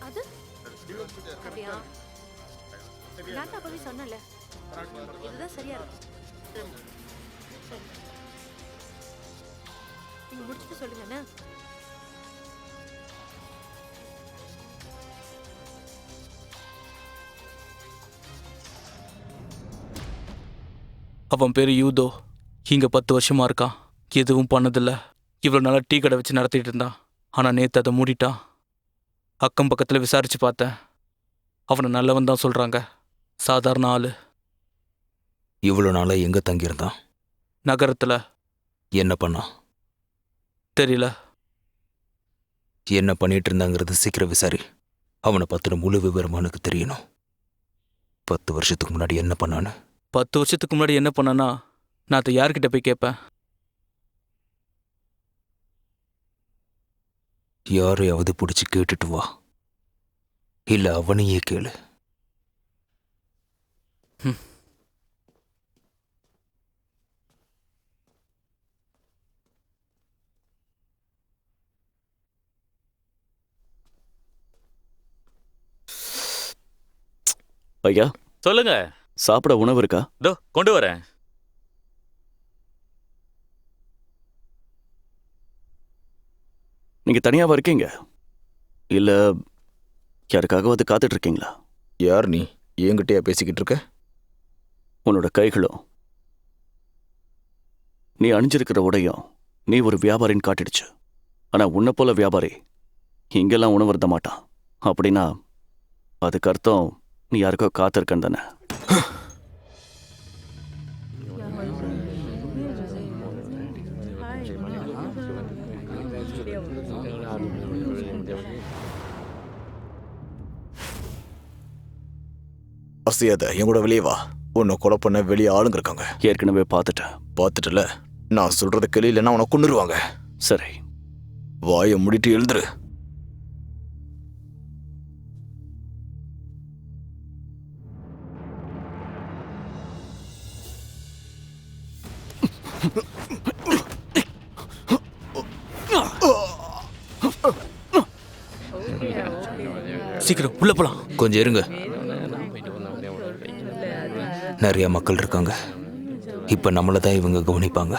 அது அப்படியா? நான் தான் அப்பவே சொன்னேன்ல, இதுதான் சரியா இருக்கும். சரி. நீங்க முடிச்சுட்டு சொல்லுங்க என்ன? அவன் பேரு யூதோ. இங்க 10 வருஷமா இருக்கான். எதுவும் பண்ணதில்ல. இவ்வளவு நாளா டீ கடை வச்சு நடத்திட்டு இருந்தான். ஆனா நேத்து அதை மூடிட்டான். அக்கம் பக்கத்துல விசாரிச்சு பார்த்தேன். அவனை நல்லவன் தான் சொல்றாங்க. சாதாரண ஆளு. இவ்வளோ நாளா எங்க தங்கியிருந்தான்? நகரத்துல. என்ன பண்ணான்? தெரியல. என்ன பண்ணிட்டு இருந்தாங்கிறது சீக்கிரம் விசாரி. அவனை பத்தின முழு விவரம் எனக்கு தெரியணும். 10 வருஷத்துக்கு முன்னாடி என்ன பண்ணான்னு. 10 வருஷத்துக்கு முன்னாடி என்ன பண்ணனா நான் அதை யார்கிட்ட போய் கேட்பேன்? யாரையாவது பிடிச்சி கேட்டுட்டு வா. இல்ல அவனையே கேளு. ஐயா, சொல்லுங்க. சாப்பிட உணவு இருக்கா? இதோ கொண்டு வரேன். நீங்க தனியாவா இருக்கீங்க? இல்ல யாருக்காகவாது காத்துட்டு இருக்கீங்களா? யார் நீ? என்கிட்டயா பேசிக்கிட்டு இருக்க? உன்னோட கைகளும் நீ அணிஞ்சிருக்கிற உடையும் நீ ஒரு வியாபாரின்னு காட்டிடுச்சு. ஆனா உன்னை போல வியாபாரி இங்கெல்லாம் உணவு இருந்த மாட்டான். அப்படின்னா அதுக்கு அர்த்தம் நீ யாருக்கோ காத்திருக்கன்னு தானே? அசையாத, என் கூட வெளியே வா. உன்னை கொலை பண்ண வெளியே ஆளுங்க இருக்காங்க. ஏற்கனவே பார்த்துட்டேன். பார்த்துட்டல? நான் சொல்றத கேளு, இல்லைன்னா உன்னை கொன்னுருவாங்க. சரி, வாயை மூடிட்டு எழுந்துரு. சீக்கிரம் உள்ள போலாம். கொஞ்சம் இருங்க. நிறைய மக்கள் இருக்காங்க. இப்ப நம்மள தான் இவங்க கவனிப்பாங்க.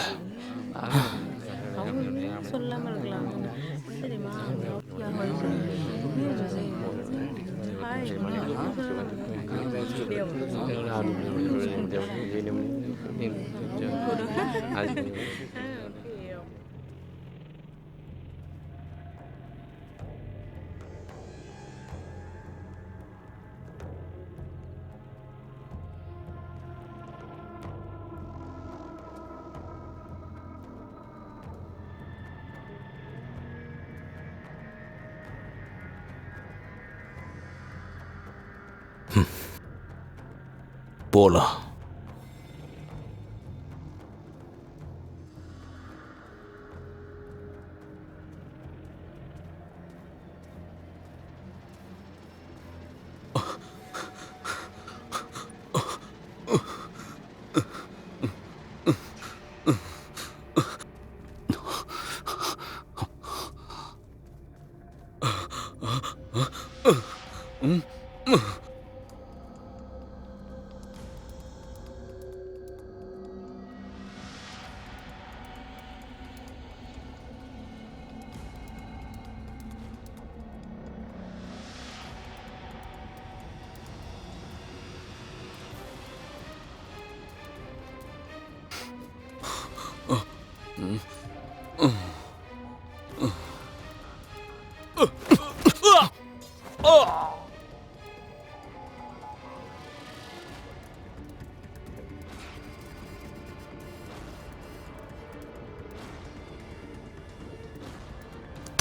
போலாம்.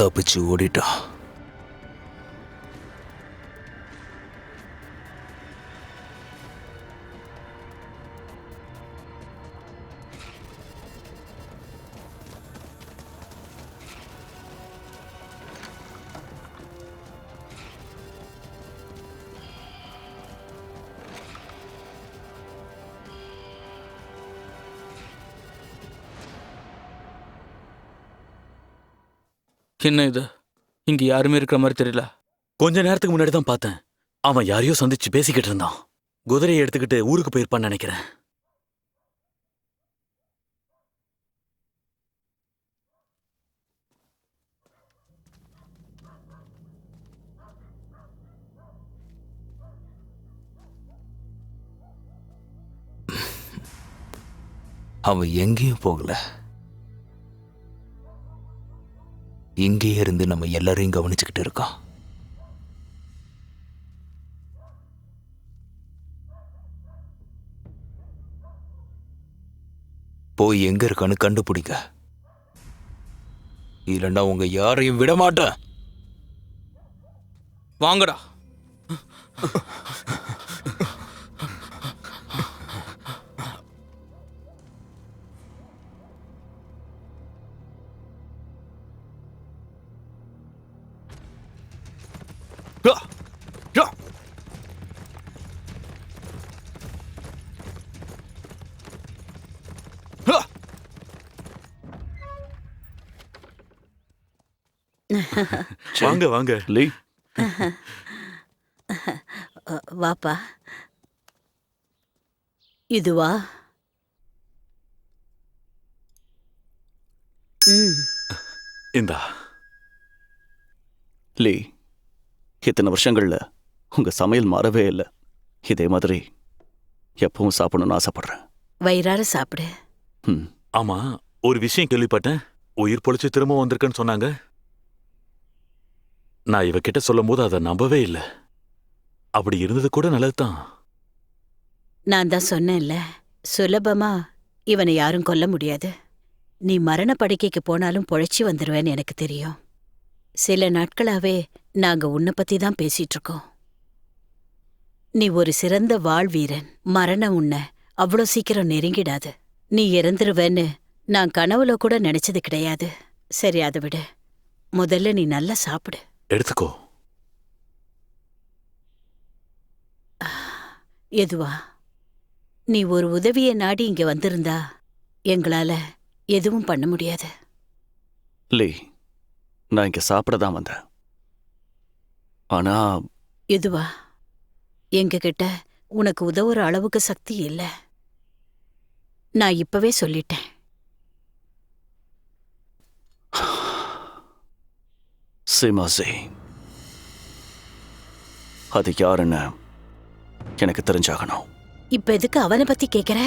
தப்பிச்சு ஓடிட்டான். என்ன இது? இங்க யாருமே இருக்கிற மாதிரி தெரியல. கொஞ்ச நேரத்துக்கு முன்னாடி தான் பார்த்தேன். அவன் யாரையோ சந்திச்சு பேசிக்கிட்டு இருந்தான். குதிரையை எடுத்துக்கிட்டு ஊருக்கு போயிருப்பான்னு நினைக்கிறேன். அவன் எங்கேயும் போகல. இங்கேயே இருந்து நம்ம எல்லாரையும் கவனிச்சுக்கிட்டு இருக்கான். போய் எங்க இருக்கான்னு கண்டுபிடிக்க, இல்லைன்னா உங்க யாரையும் விட மாட்டேன். வாங்கடா. வாங்க வாங்க. லீ, வாப்பா. இதுவா? இந்தா. லீ, இத்தனை வருஷங்கள்ல உங்க சமையல் மாறவே இல்லை. இதே மாதிரி எப்பவும் சாப்பிடணும்னு ஆசைப்படுறேன். வயிறார சாப்பிடு. ம். ஆமா, ஒரு விஷயம் கேள்விப்பட்டேன். உயிர் பொழைச்சு திரும்ப வந்திருக்கேன்னு சொன்னாங்க. நான் இவகிட்ட சொல்லும் போது அதை நம்பவே இல்லை. அப்படி இருந்தது கூட நல்லதுதான். நான் தான் சொன்னேன்ல, சுலபமா இவனை யாரும் கொல்ல முடியாது. நீ மரண படுக்கைக்கு போனாலும் பொழைச்சி வந்துருவேன்னு எனக்கு தெரியும். சில நாட்களாவே நாங்க உன்னை பத்தி தான் பேசிட்டு இருக்கோம். நீ ஒரு சிறந்த வாழ் வீரன். மரணம் உன்னை அவ்வளோ சீக்கிரம் நெருங்கிடாது. நீ இறந்துருவேன்னு நான் கனவுல கூட நினைச்சது கிடையாது. சரி, அதை விடு. முதல்ல நீ நல்லா சாப்பிடு. எடுத்துக்கோ. எதுவா? நீ ஒரு உதவியை நாடி இங்க வந்திருந்தா எங்களால எதுவும் பண்ண முடியாது. லீ, நான் இங்க சாப்பிட தான் வந்தேன். ஆனா எதுவா? எங்ககிட்ட உனக்கு உதவுற அளவுக்கு சக்தி இல்ல. நான் இப்பவே சொல்லிட்டேன். சிமாசி, அது யாருன்னு எனக்கு தெரிஞ்சாகணும். இப்ப எதுக்கு அவனை பத்தி கேக்குற?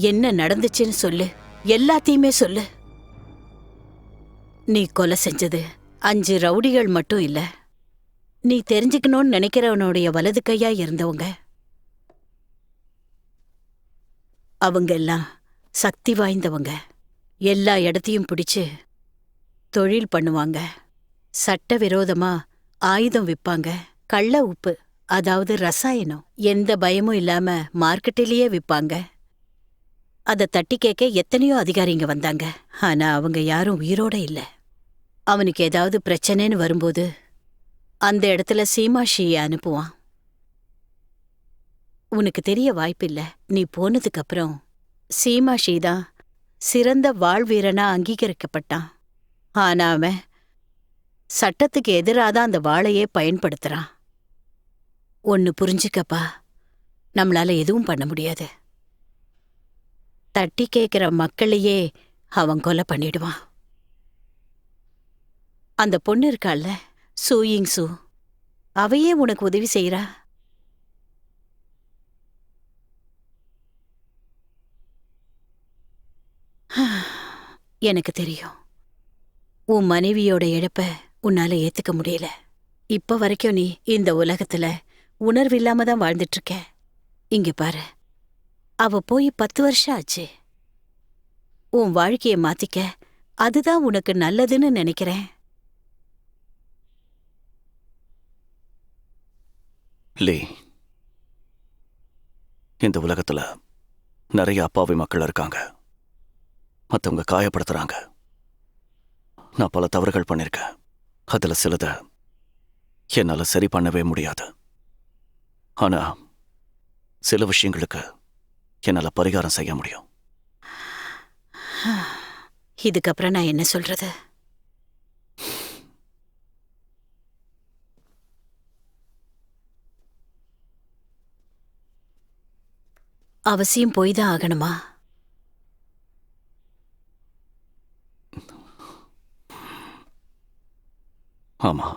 என்ன நடந்துச்சுன்னு சொல்லு. எல்லாத்தையுமே சொல்லு. நீ கொலை செஞ்சது 5 ரவுடிகள் மட்டும் இல்ல. நீ தெரிஞ்சுக்கணும்னு நினைக்கிறவனுடைய வலது கையா இருந்தவங்க. அவங்க எல்லாம் சக்தி வாய்ந்தவங்க. எல்லா இடத்தையும் பிடிச்சு தொழில் பண்ணுவாங்க. சட்டவிரோதமா ஆயுதம் விற்பாங்க. கள்ள உப்பு, அதாவது ரசாயனம், எந்த பயமும் இல்லாம மார்க்கெட்டிலேயே விற்பாங்க. அதை தட்டி கேட்க எத்தனையோ அதிகாரிங்க வந்தாங்க. ஆனா அவங்க யாரும் உயிரோட இல்ல. அவனுக்கு ஏதாவது பிரச்சனைன்னு வரும்போது அந்த இடத்துல சீமாஷியை அனுப்புவான். உனக்கு தெரிய வாய்ப்பில்ல. நீ போனதுக்கு அப்புறம் சீமாஷி தான் சிறந்த வாழ்வீரனா அங்கீகரிக்கப்பட்டான். ஆனா அவன் சட்டத்துக்கு எதிராதான் அந்த வாளையே பயன்படுத்துறான். ஒன்னு புரிஞ்சுக்கப்பா, நம்மளால எதுவும் பண்ண முடியாது. தட்டி கேட்கிற மக்களையே அவன் கொலை பண்ணிடுவான். அந்த பொண்ணு இருக்காள்ல, சூயிங் சூ, அவையே உனக்கு உதவி செய்யறா. எனக்கு தெரியும், உன் மனைவியோட இழப்ப உன்னால ஏத்துக்க முடியல. இப்ப வரைக்கும் நீ இந்த உலகத்துல உணர்வில்லாம தான் வாழ்ந்துட்டு இருக்க. இங்க பாரு, அவ போய் 10 வருஷம் ஆச்சு. உன் வாழ்க்கைய மாத்திக்க அதுதான் உனக்கு நல்லதுன்னு நினைக்கிறேன். லீ, இந்த உலகத்துல நிறைய அப்பாவி மக்கள் இருக்காங்க. மற்றவங்க காயப்படுத்துறாங்க. நான் பல தவறுகள் பண்ணிருக்கேன். அதுல சிலத என்னால சரி பண்ணவே முடியாது. ஆனா சில விஷயங்களுக்கு என்னால பரிகாரம் செய்ய முடியும். இதுக்கப்புறம் நான் என்ன சொல்றது? அவசியம் போய் தான் ஆகணுமா? ஆமா.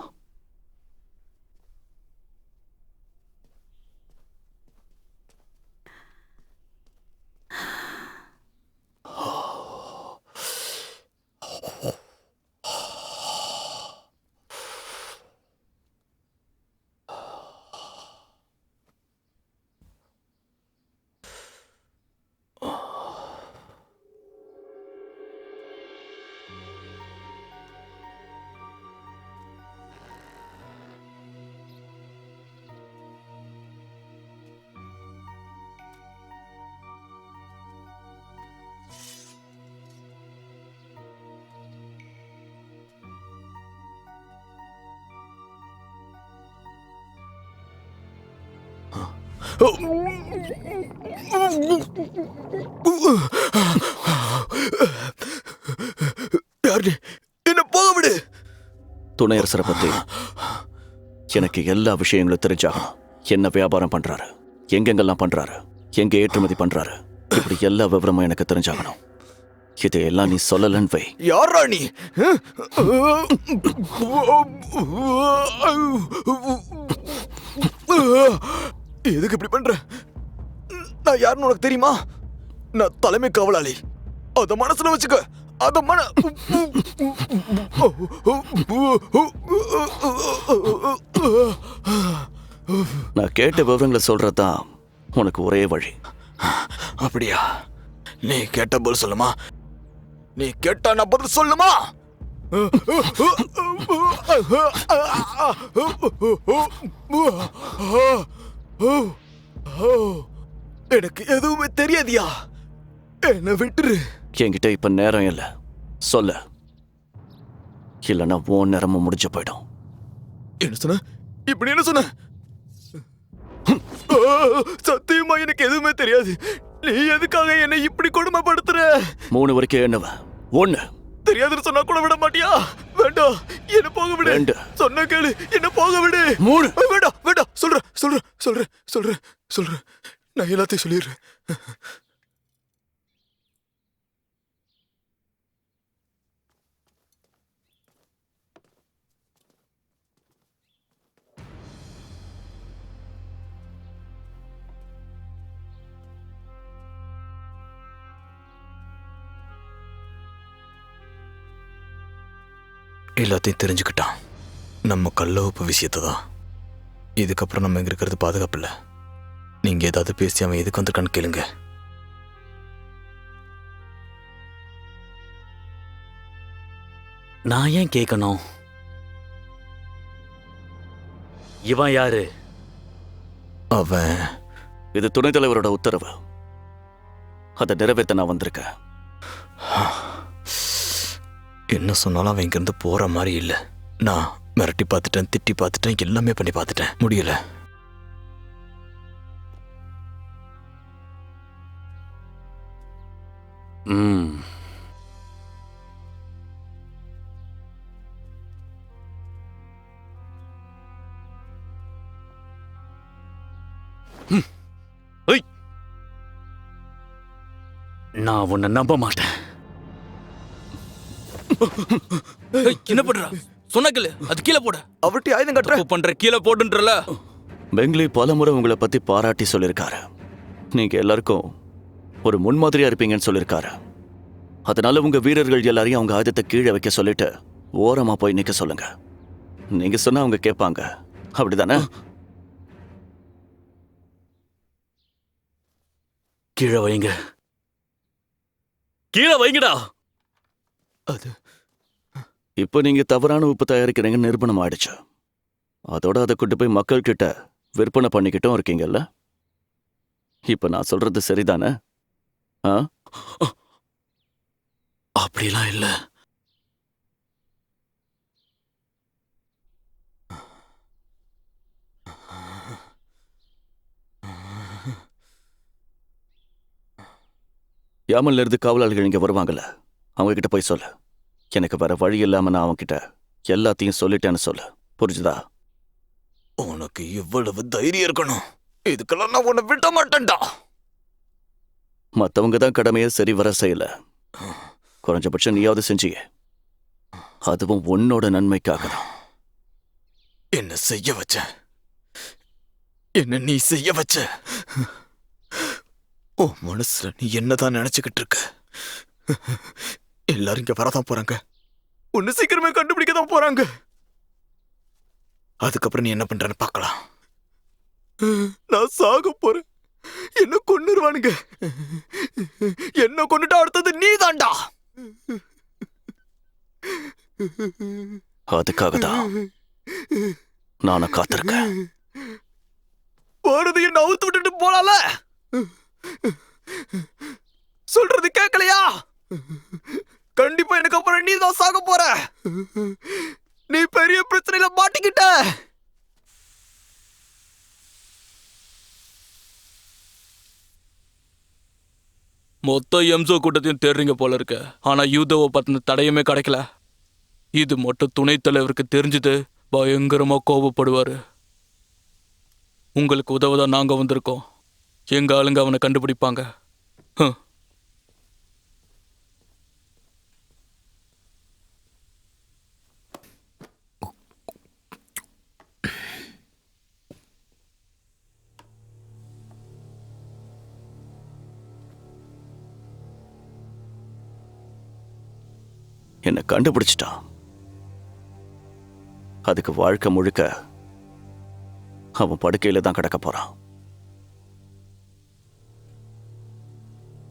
யாரு என்ன போக விடு. துணையரசரை பத்தி எனக்கு எல்லா விஷயங்களும் தெரிஞ்சாகணும். என்ன வியாபாரம் பண்றாரு, எங்கெங்கெல்லாம் பண்றாரு, எங்க ஏற்றுமதி பண்றாரு, இப்படி எல்லா விவரமும் எனக்கு தெரிஞ்சாகணும். இதையெல்லாம் நீ சொல்லலன்னு வை. யாரா நீ? எதுக்கு இப்படி பண்ற? நான் யாருன்னு உனக்கு தெரியுமா? நான் தலைமை காவலாளி. அத மனசுல வச்சுக்க. அத நான் கேட்ட விவரங்களை சொல்றதுதான் உனக்கு ஒரே வழி. அப்படியா? நீ கேட்ட பதில் சொல்லுமா? நீ கேட்டா நான் பதில் சொல்லுமா? எனக்கு எதுவுமே தெரியாதியா? என்ன விட்டுரு. என்கிட்ட இப்ப நேரம் இல்ல, சொல்ல. இல்லைன்னா உன் நேரமும் முடிஞ்சு போயிடும். என்ன சொன்ன? இப்படி என்ன சொன்ன? சத்தியமா எனக்கு எதுவுமே தெரியாது. நீ எதுக்காக என்னை இப்படி கொடுமைப்படுத்துற? 3 வரைக்கும் என்னவ? 1. தெரியாதுன்னு சொன்னா கூட விட மாட்டியா? வேண்டாம், என்ன போக விடு. 2. சொன்ன கேளு, என்ன போக விடு. 3. வேண்டாம் வேண்டாம், சொல்றேன். நான் எல்லாத்தையும் சொல்லிடுறேன். எல்லாத்தையும் தெரிஞ்சுக்கிட்டான். நம்ம கள்ளவப்பு விஷயத்தை தான். இதுக்கப்புறம் நம்ம இங்க இருக்கிறது பாதுகாப்பு இல்லை. நீங்க ஏதாவது பேசி அவன் எதுக்கு வந்திருக்கான்னு கேளுங்க. நான் ஏன் கேட்கணும்? இவன் யாரு? அவன் இது துணைத் தலைவரோட உத்தரவு. அதை நிறைவேற்ற நான் வந்திருக்கேன். என்ன சொன்னாலும் அவன் இங்கிருந்து போற மாதிரி இல்லை. நான் மிரட்டி பார்த்துட்டேன், திட்டி பார்த்துட்டேன், எல்லாமே பண்ணி பார்த்துட்டேன், முடியல. நான் உன்னை நம்ப மாட்டேன். என்ன பண்ற? சொன்னக்கல அது கீழே போட. அவர்கிட்ட ஆயுதம் கட்டுற. தப்பு பண்ற, கீழே போடுன்றல. பெங்லி பலமுறை உங்களை பத்தி பாராட்டி சொல்லியிருக்காரு. நீங்க எல்லாருக்கும் ஒரு முன்மாதிரியா இருப்பீங்கன்னு சொல்லியிருக்காரு. அதனால உங்க வீரர்கள் எல்லாரையும் அவங்க ஆயுதத்தை கீழே வைக்க சொல்லிட்டு ஓரமா போய் நிக்க சொல்லுங்க. நீங்க சொன்னா அவங்க கேட்பாங்க, அப்படிதானே? கீழே வைங்க, கீழே வைங்கடா. அது இப்போ நீங்க தவறான உப்பு தயாரிக்கிறீங்கன்னு நிரூபணம் ஆயிடுச்சு. அதோட அதை கொண்டு போய் மக்கள் கிட்ட விற்பனை பண்ணிக்கிட்டும் இருக்கீங்கல்ல. இப்ப நான் சொல்றது சரிதானே? அப்படிலாம் இல்ல. யாமல்ல இருந்து காவலாளிகள் இங்க வருவாங்கல்ல, அவங்க கிட்ட போய் சொல்லு. எனக்கு வேற வழி இல்லாம நான் அவன்கிட்ட எல்லாத்தையும் சொல்லிட்டேன்னு சொல்லு. புரிஞ்சுதா? உனக்கு இவ்வளவு தைரியம் இருக்கணும். இதுக்கெல்லாம் நான் உன்னை விட மாட்டேன்டா. மத்தவங்க தான் கடமையை சரி வர செய்யல. குறைஞ்சபட்சம் நீயாவது செஞ்சியே. அதுவும் உன்னோட நன்மைக்காக தான். என்ன செய்ய வச்ச? என்ன நீ செய்ய வச்ச? ஓ மனசுல நீ என்னதான் நினைச்சுக்கிட்டு இருக்க? எல்லாரும் இங்க வரதான் போறாங்க. ஒன்னு சீக்கிரமே கண்டுபிடிக்க தான் போறாங்க. அதுக்கப்புறம் நீ என்ன பண்றன்னு பார்க்கலாம். நான் சாக போறேன். என்ன கொன்னுருவானுங்க. என்ன கொன்னுட்டா அடுத்தது நீ தாண்டா. அதுக்காக தான் நானும் காத்திருக்கேன். போறது என்ன அவுத்து விட்டுட்டு போலால? சொல்றது கேட்கலையா? கண்டிப்பா எனக்கு அப்புறம் நீ தான் சாக போற. நீ பெரிய பிரச்சனையில மாட்டிக்கிட்ட. மொத்த எம்சோ கூட்டத்தையும் தேடுறீங்க போல இருக்கு. ஆனா யூதோவை பத்தின தடயமே கிடைக்கல. இது மட்டும் துணைத் தலைவருக்கு தெரிஞ்சது பயங்கரமா கோபப்படுவாரு. உங்களுக்கு உதவதான் நாங்க வந்திருக்கோம். எங்க ஆளுங்க அவனை கண்டுபிடிப்பாங்க. ஹம். என்னை கண்டுபிடிச்சிட்டான். அதுக்கு வாழ்க்கை முழுக்க அவன் படுக்கையில தான் கிடக்க போறான்.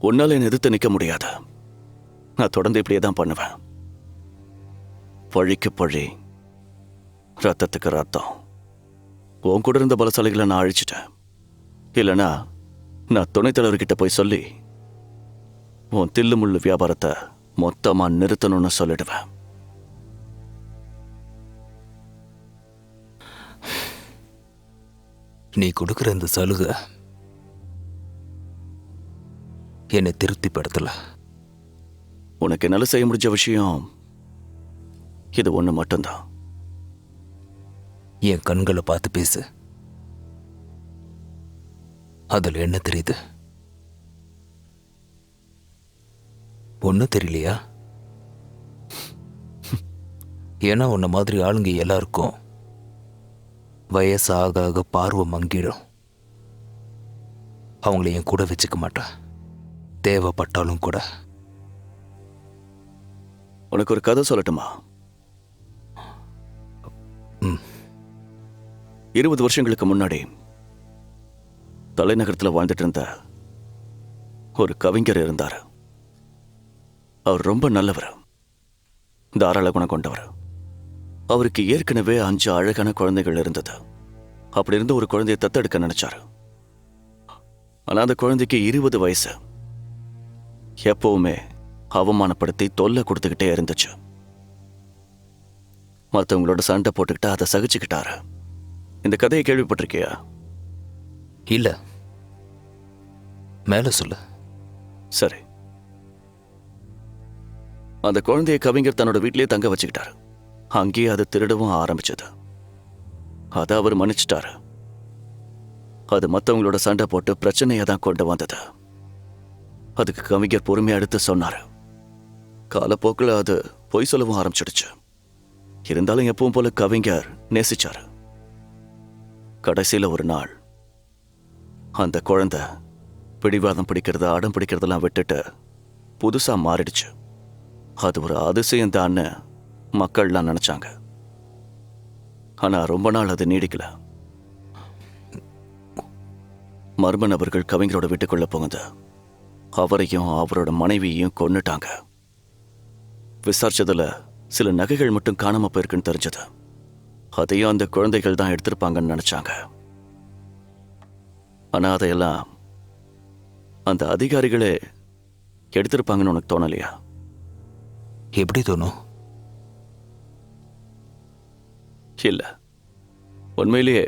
உன்னால என்னை எதிர்த்து நிக்க முடியாது. நான் தொடர்ந்து இப்படியே தான் பண்ணுவேன். பழிக்கு பழி, ரத்தத்துக்கு ரத்தம். உன் கூட இருந்த பலசாலிகளை நான் அழிச்சிட்டேன். இல்லைனா நான் துணைத் தலைவர்கிட்ட போய் சொல்லி உன் தில்லு முள்ளு வியாபாரத்தை மொத்தமா நிறுத்தணும்னு சொல்லிடுவேன். நீ கொடுக்குற இந்த சலுகை என்னை திருப்திப்படுத்தல. உனக்கு என்னால செய்ய முடிஞ்ச விஷயம் இது ஒண்ணு மட்டும்தான். என் கண்களை பார்த்து பேசு. அதில் என்ன தெரியுது? ஒன்றும் தெரியலையா? ஏன்னா உன்ன மாதிரி ஆளுங்க எல்லாருக்கும் வயசாக ஆக பார்வை மங்கிடும். அவங்கள என் கூட வச்சுக்க மாட்டேன், தேவைப்பட்டாலும் கூட. உனக்கு ஒரு கதை சொல்லட்டுமா? 20 வருஷங்களுக்கு முன்னாடி தலைநகரத்தில் வாழ்ந்துட்டு இருந்த ஒரு கவிஞர் இருந்தார். அவர் ரொம்ப நல்லவர், தாராள குணம் கொண்டவர். அவருக்கு ஏற்கனவே 5 அழகான குழந்தைகள் இருந்தது. அப்படி இருந்து ஒரு குழந்தையை தத்தெடுக்க நினைச்சாரு. ஆனா அந்த குழந்தைக்கு 20 வயசு. எப்பவுமே அவமானப்படுத்தி தொல்லை கொடுத்துக்கிட்டே இருந்துச்சு. மற்றவங்களோட சண்டை போட்டுக்கிட்டு அதை சகிச்சுக்கிட்டாரு. இந்த கதையை கேள்விப்பட்டிருக்கியா? இல்ல, மேல சொல்லு. சரி, அந்த குழந்தைய கவிஞர் தன்னோட வீட்டிலேயே தங்க வச்சுக்கிட்டாரு. அங்கேயே அது திருடவும் ஆரம்பிச்சது. அதை அவர் மன்னிச்சிட்டாரு. அது மற்றவங்களோட சண்டை போட்டு பிரச்சனையை தான் கொண்டு வந்தது. அதுக்கு கவிஞர் பொறுமையா எடுத்து சொன்னாரு. காலப்போக்கில் அது பொய் சொல்லவும் ஆரம்பிச்சிடுச்சு. இருந்தாலும் எப்பவும் போல கவிஞர் நேசிச்சாரு. கடைசியில ஒரு நாள் அந்த குழந்தை பிடிவாதம் பிடிக்கிறது, அடம் பிடிக்கிறதெல்லாம் விட்டுட்டு புதுசா மாறிடுச்சு. அது ஒரு அதிசயம் தான்னு மக்கள்லாம் நினைச்சாங்க. ஆனா ரொம்ப நாள் அது நீடிக்கல. மர்ம நபர்கள் கவிஞரோட வீட்டுக்குள்ள புகுந்து அவரையும் அவரோட மனைவியையும் கொன்னுட்டாங்க. விசாரிச்சதுல சில நகைகள் மட்டும் காணாம போயிருக்குன்னு தெரிஞ்சது. அதையும் அந்த குழந்தைகள் தான் எடுத்திருப்பாங்கன்னு நினைச்சாங்க. ஆனா அதையெல்லாம் அந்த அதிகாரிகளே எடுத்திருப்பாங்கன்னு உனக்கு தோணலையா? எப்படி தோணும்? இல்ல, உண்மையிலேயே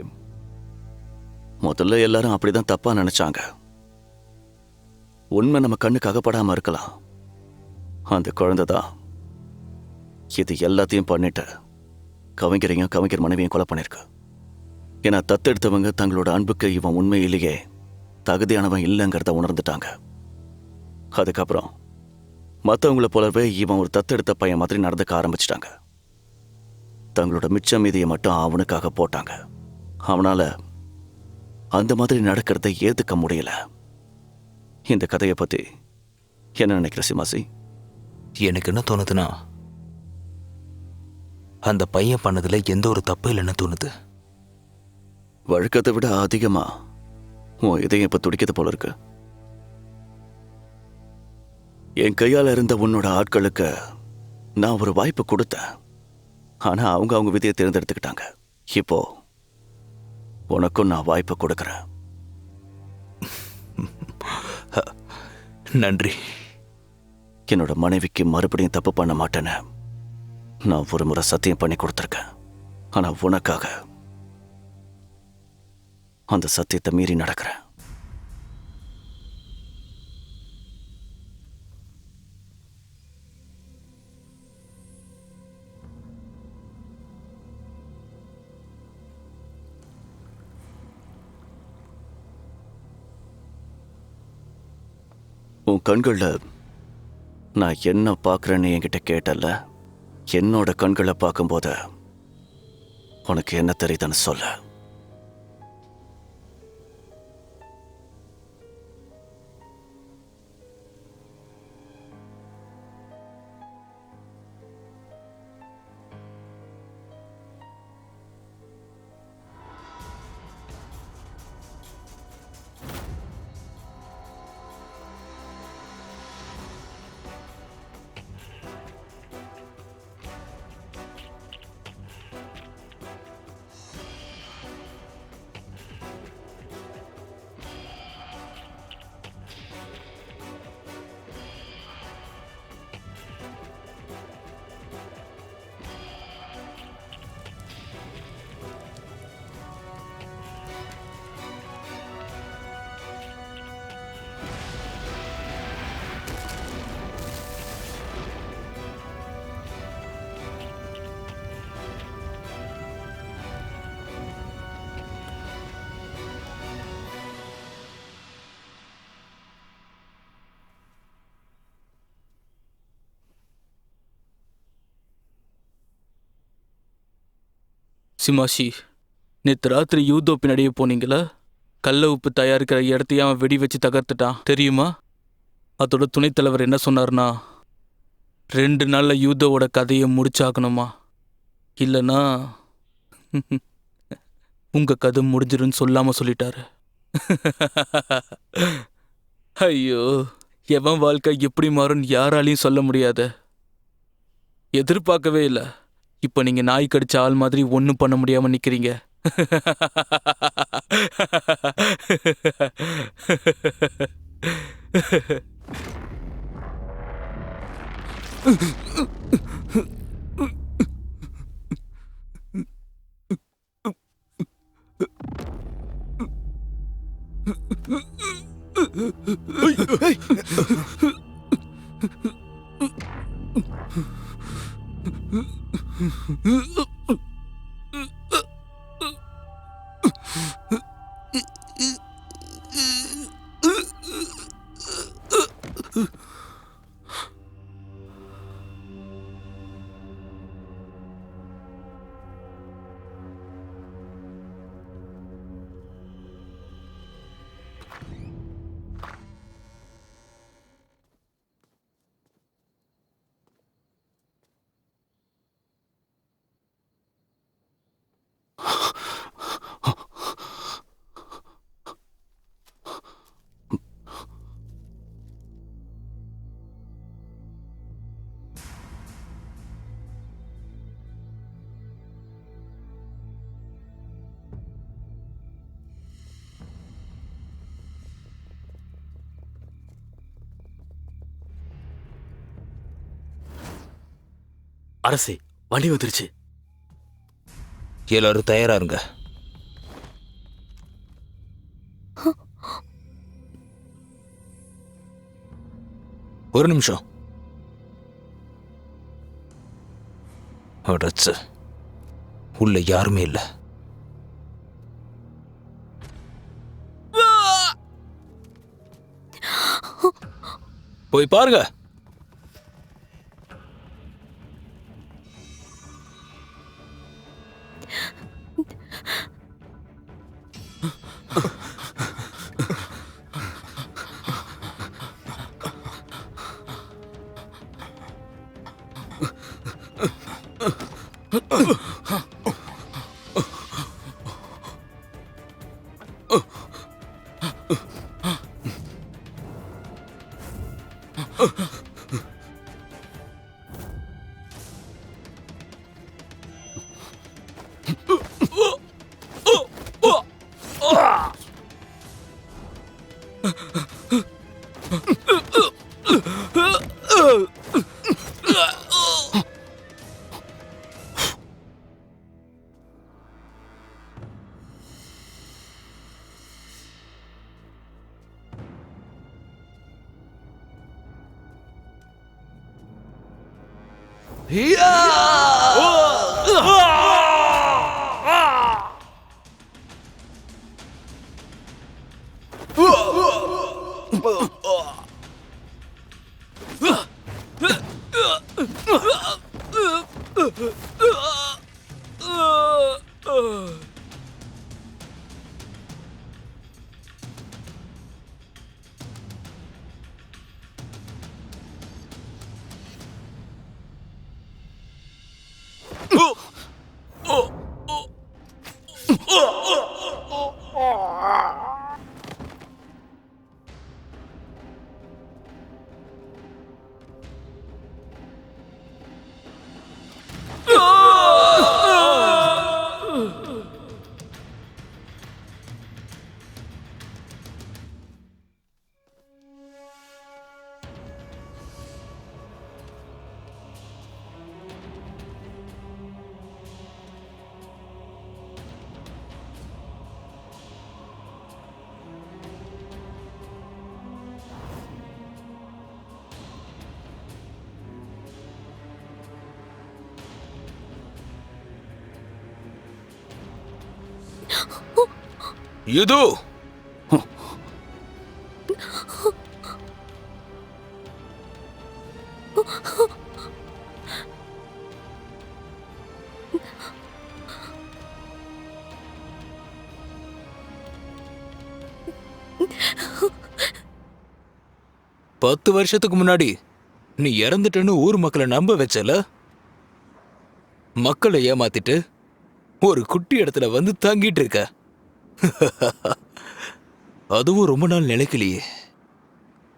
முதல்ல எல்லாரும் அப்படிதான் தப்பா நினைச்சாங்க. உண்மை நம்ம கண்ணுக்கு அகப்படாம இருக்கலாம். அந்த குழந்தை தான் இது எல்லாத்தையும் பண்ணிட்டு கவிஞரையும் கவிஞர் மனைவியும் கொலை பண்ணிருக்கு. ஏன்னா தத்தெடுத்தவங்க தங்களோட அன்புக்கு இவன் உண்மையிலேயே தகுதியானவன் இல்லைங்கிறத உணர்ந்துட்டாங்க. அதுக்கப்புறம் மற்றவங்கள போலவே இவன் ஒரு தத்தெடுத்த பையன் மாதிரி நடந்துக்க ஆரம்பிச்சிட்டாங்க. தங்களோட மிச்ச மீதியை மட்டும் அவனுக்காக போட்டாங்க. அவனால அந்த மாதிரி நடக்கிறத ஏத்துக்க முடியல. இந்த கதையை பத்தி என்ன நினைக்கிற சிமாசி? எனக்கு என்ன தோணுதுன்னா, அந்த பையன் பண்ணதுல எந்த ஒரு தப்பு இல்லைன்னு தோணுது. வழக்கத்தை விட அதிகமா உன் இதயம் இப்ப துடிக்கிறது போல இருக்கு. என் கையால இருந்த உன்னோட ஆட்களுக்கு நான் ஒரு வாய்ப்பு கொடுத்தேன். ஆனா அவங்க விதியை தேர்ந்தெடுத்துக்கிட்டாங்க. இப்போ உனக்கும் நான் வாய்ப்பு கொடுக்கறேன். நன்றி. என்னோட மனைவிக்கு மறுபடியும் தப்பு பண்ண மாட்டேன்னு நான் ஒரு முறை சத்தியம் பண்ணி கொடுத்துருக்கேன். ஆனா உனக்காக அந்த சத்தியத்தை மீறி நடக்கிறேன். உன் கண்கள்ல நான் என்ன பார்க்கறேன்னு என்கிட்ட கேட்டல்ல, என்னோட கண்களை பார்க்கும்போது உனக்கு என்ன தெரியுதுன்னு சொல்ல. சிமாஷி, நேற்று ராத்திரி யூதோ பின்னாடியே போனீங்களா? கள்ள உப்பு தயாரிக்கிற இடத்தையும் அவன் வெடி வச்சு தகர்த்துட்டான் தெரியுமா? அதோட துணைத் தலைவர் என்ன சொன்னார்னா, 2 நாள்ல யூதோவோட கதையை முடிச்சாக்கணுமா, இல்லைன்னா உங்க கதை முடிஞ்சிருன்னு சொல்லாம சொல்லிட்டாரு. ஐயோ, எவன் வாழ்க்கை எப்படி மாறும்னு யாராலையும் சொல்ல முடியாத. எதிர்பார்க்கவே இல்லை. இப்ப நீங்க நாய் கடிச்ச ஆள் மாதிரி ஒன்னும் பண்ண முடியாம நிக்கிறீங்க. அரசே, வண்டி வந்துருச்சு. எல்லாரும் தயாரா இருங்க. ஒரு நிமிஷம். அடச்சே, உள்ள யாருமே இல்லை. போய் பாருங்க. யுது, பத்து வருஷத்துக்கு முன்னாடி நீ இறந்துட்டேன்னு ஊர் மக்களை நம்ப வச்சல. மக்களை ஏமாத்திட்டு ஒரு குட்டி இடத்துல வந்து தங்கிட்டு இருக்க. அதுவும் ரொம்ப நாள் நிலைக்கலையே.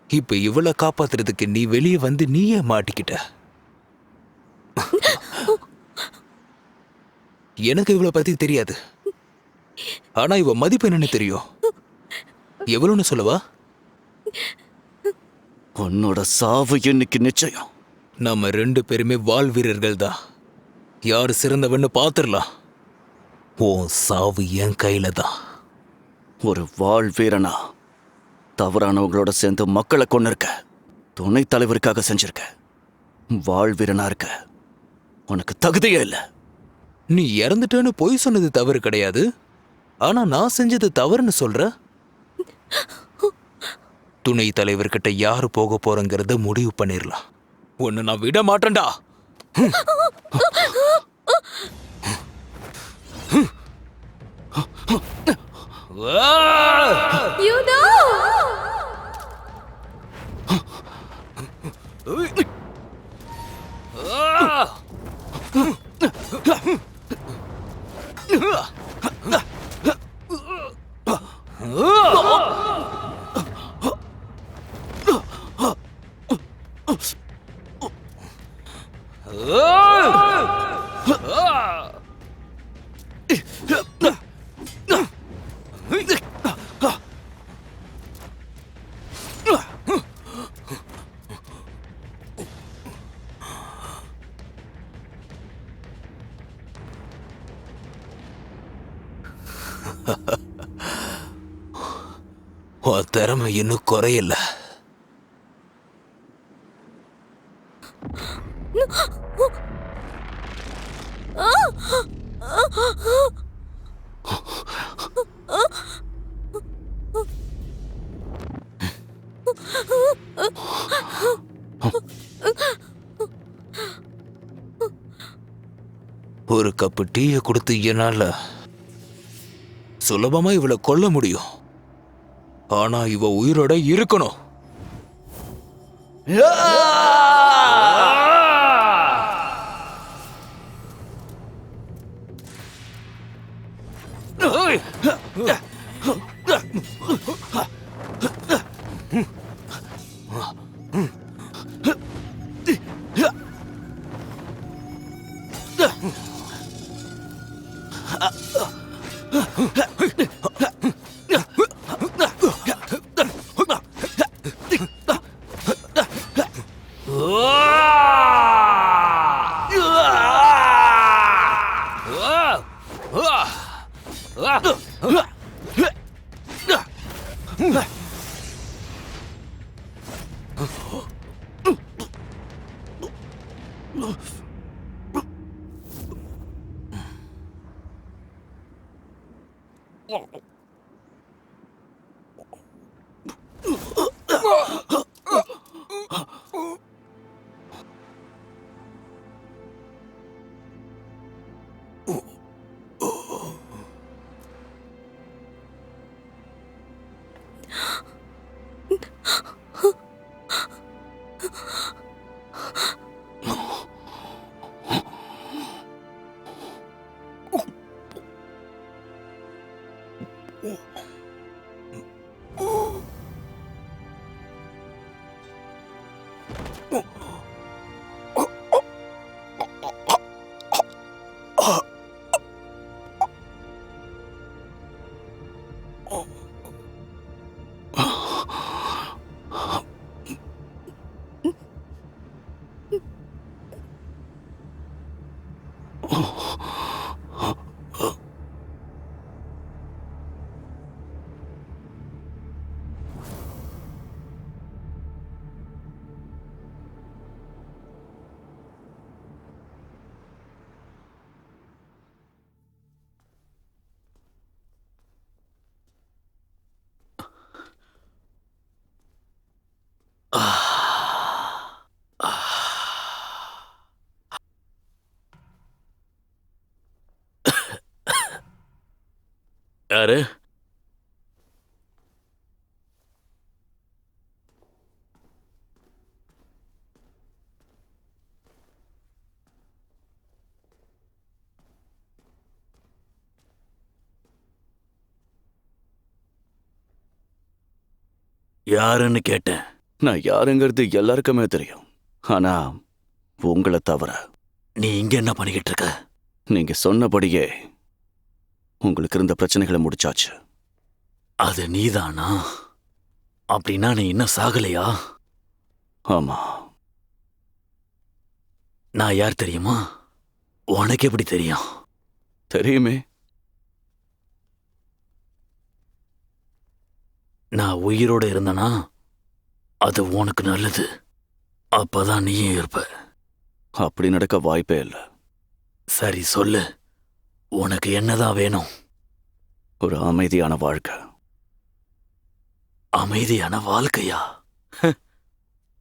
இப்ப இவளை காப்பாத்துறதுக்கு நீ வெளியே வந்து நீயே மாட்டிக்கிட்ட. எனக்கு இவளை பத்தி தெரியாது, ஆனா இவ மதிப்பு என்னன்னு தெரியும். எவ்வளவுன்னு சொல்லவா? உன்னோட சாவு இன்னைக்கு நிச்சயம். நம்ம 2 பேருமே வாள் வீரர்கள் தான். யாரு சிறந்தவன்னு பாத்துடலாம். உன் சாவு என் கையில தான். ஒரு வாள் வீரனா தவறானவங்களோட சேர்ந்து மக்களை கொன்னிருக்க. துணைத் தலைவருக்காக செஞ்சிருக்க. வாள் வீரனா இருக்க உனக்கு தகுதியே இல்லை. நீ இறந்துட்டேன்னு பொய் சொன்னது தவறு கிடையாது, ஆனா நான் செஞ்சது தவறுன்னு சொல்ற. துணை தலைவர்கிட்ட யாரு போக போறங்கிறத முடிவு பண்ணிடலாம். ஒன்னு நான் விட மாட்டேன்டா. உன் திறமை இன்னும் குறையல. ஒரு கப்பு டீயை கொடுத்து என்னால சுலபமா இவளை கொல்ல முடியும். ஆனா இவ உயிரோட இருக்கணும். யாரு? யாருன்னு கேட்டேன். நான் யாருங்கிறது எல்லாருக்குமே தெரியும். ஆனா உங்களை தவிர. நீ இங்க என்ன பண்ணிக்கிட்டு இருக்க? நீங்க சொன்னபடியே உங்களுக்கு இருந்த பிரச்சனைகளை முடிச்சாச்சு. அது நீதானா? அப்படின்னா நீ இன்னும் சாகலையா? ஆமா. நான் யார் தெரியுமா? உனக்கு எப்படி தெரியும்? தெரியுமே. நான் உயிரோட இருந்தனா அது உனக்கு நல்லது. அப்பதான் நீயும் இருப்ப. அப்படி நடக்க வாய்ப்பே இல்லை. சரி சொல்லு, உனக்கு என்னதான் வேணும்? ஒரு அமைதியான வாழ்க்கை. அமைதியான வாழ்க்கையா?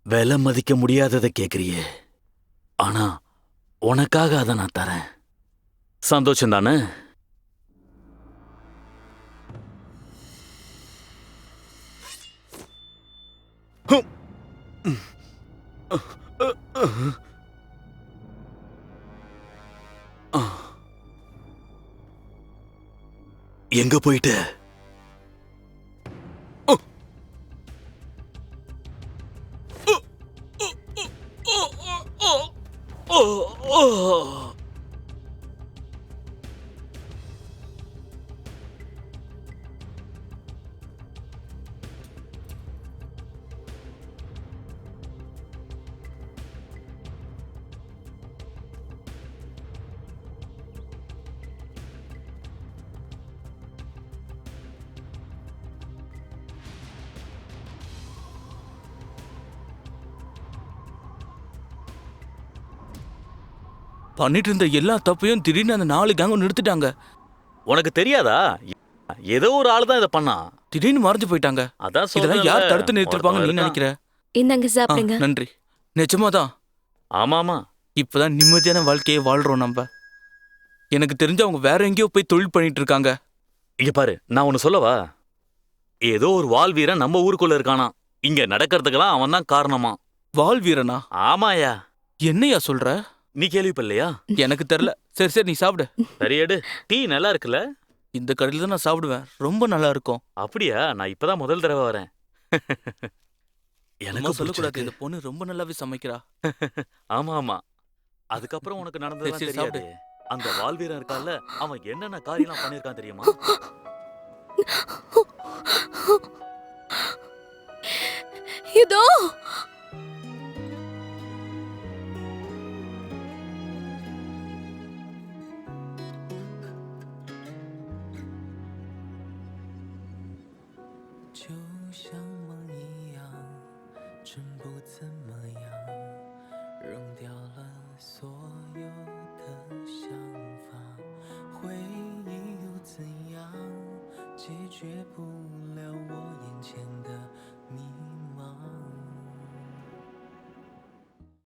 விலை மதிக்க முடியாததை கேக்குறியே. ஆனா உனக்காக அதை நான் தரேன். சந்தோஷம் தானே? எங்க போயிட்ட? பண்ணிட்டு இருந்த எல்லா தப்பையும் திடீர்னு அந்த 4 கேங்கும் நிறுத்திட்டாங்க. உனக்கு தெரியாதா? ஏதோ ஒரு ஆளு தான் இதை பண்ணா. திடீர்னு மறைஞ்சு போயிட்டாங்க. அதான் இதெல்லாம் யார் தடுத்து சொல்றேன்ல, நிறுத்திருப்பாங்கன்னு நீ ஒருத்தன் நினைக்கிற? இந்தாங்க ஆ, சாப்பிடுங்க. நன்றி. நிஜமாதான் ஆமாமா. இப்பதான் நிம்மதியான வாழ்க்கையை வாழ்றோம் நம்ம. எனக்கு தெரிஞ்சு அவங்க வேற எங்கேயோ போய் தொழில் பண்ணிட்டு இருக்காங்க. இங்க பாரு, நான் ஒன்னு சொல்லவா? ஏதோ ஒரு வால் வீரன் நம்ம ஊருக்குள்ள இருக்கானா. இங்க நடக்கிறதுக்கெல்லாம் அவன் தான் காரணமா. வால் வீரனா? ஆமாயா. என்னையா சொல்ற? நீ கேள்விப்படலையா? எனக்கு தெரியல. சரி சரி, நீ சாப்பிடு. சரி எடு. டீ நல்லா இருக்குல்ல? இந்த கடையில தான் நான் சாப்பிடுவேன். ரொம்ப நல்லா இருக்கும். அப்படியா? நான் இப்பதான் முதல் தடவை வரேன். எனக்கு எனக்கு சொல்லக்கூடாது. சொல்லக்கூடாது. இந்த பொண்ணு ரொம்ப நல்லாவே சமைக்கிறா. ஆமா ஆமா. அதுக்கப்புறம் உனக்கு நடந்தது சரி, தெரியாது. சாப்பிடு. அந்த வால் வீரன் இருக்கான்ல, அவன் என்னென்ன காரியம்லாம் பண்ணிருக்கான் தெரியுமா? இதோ解决不了我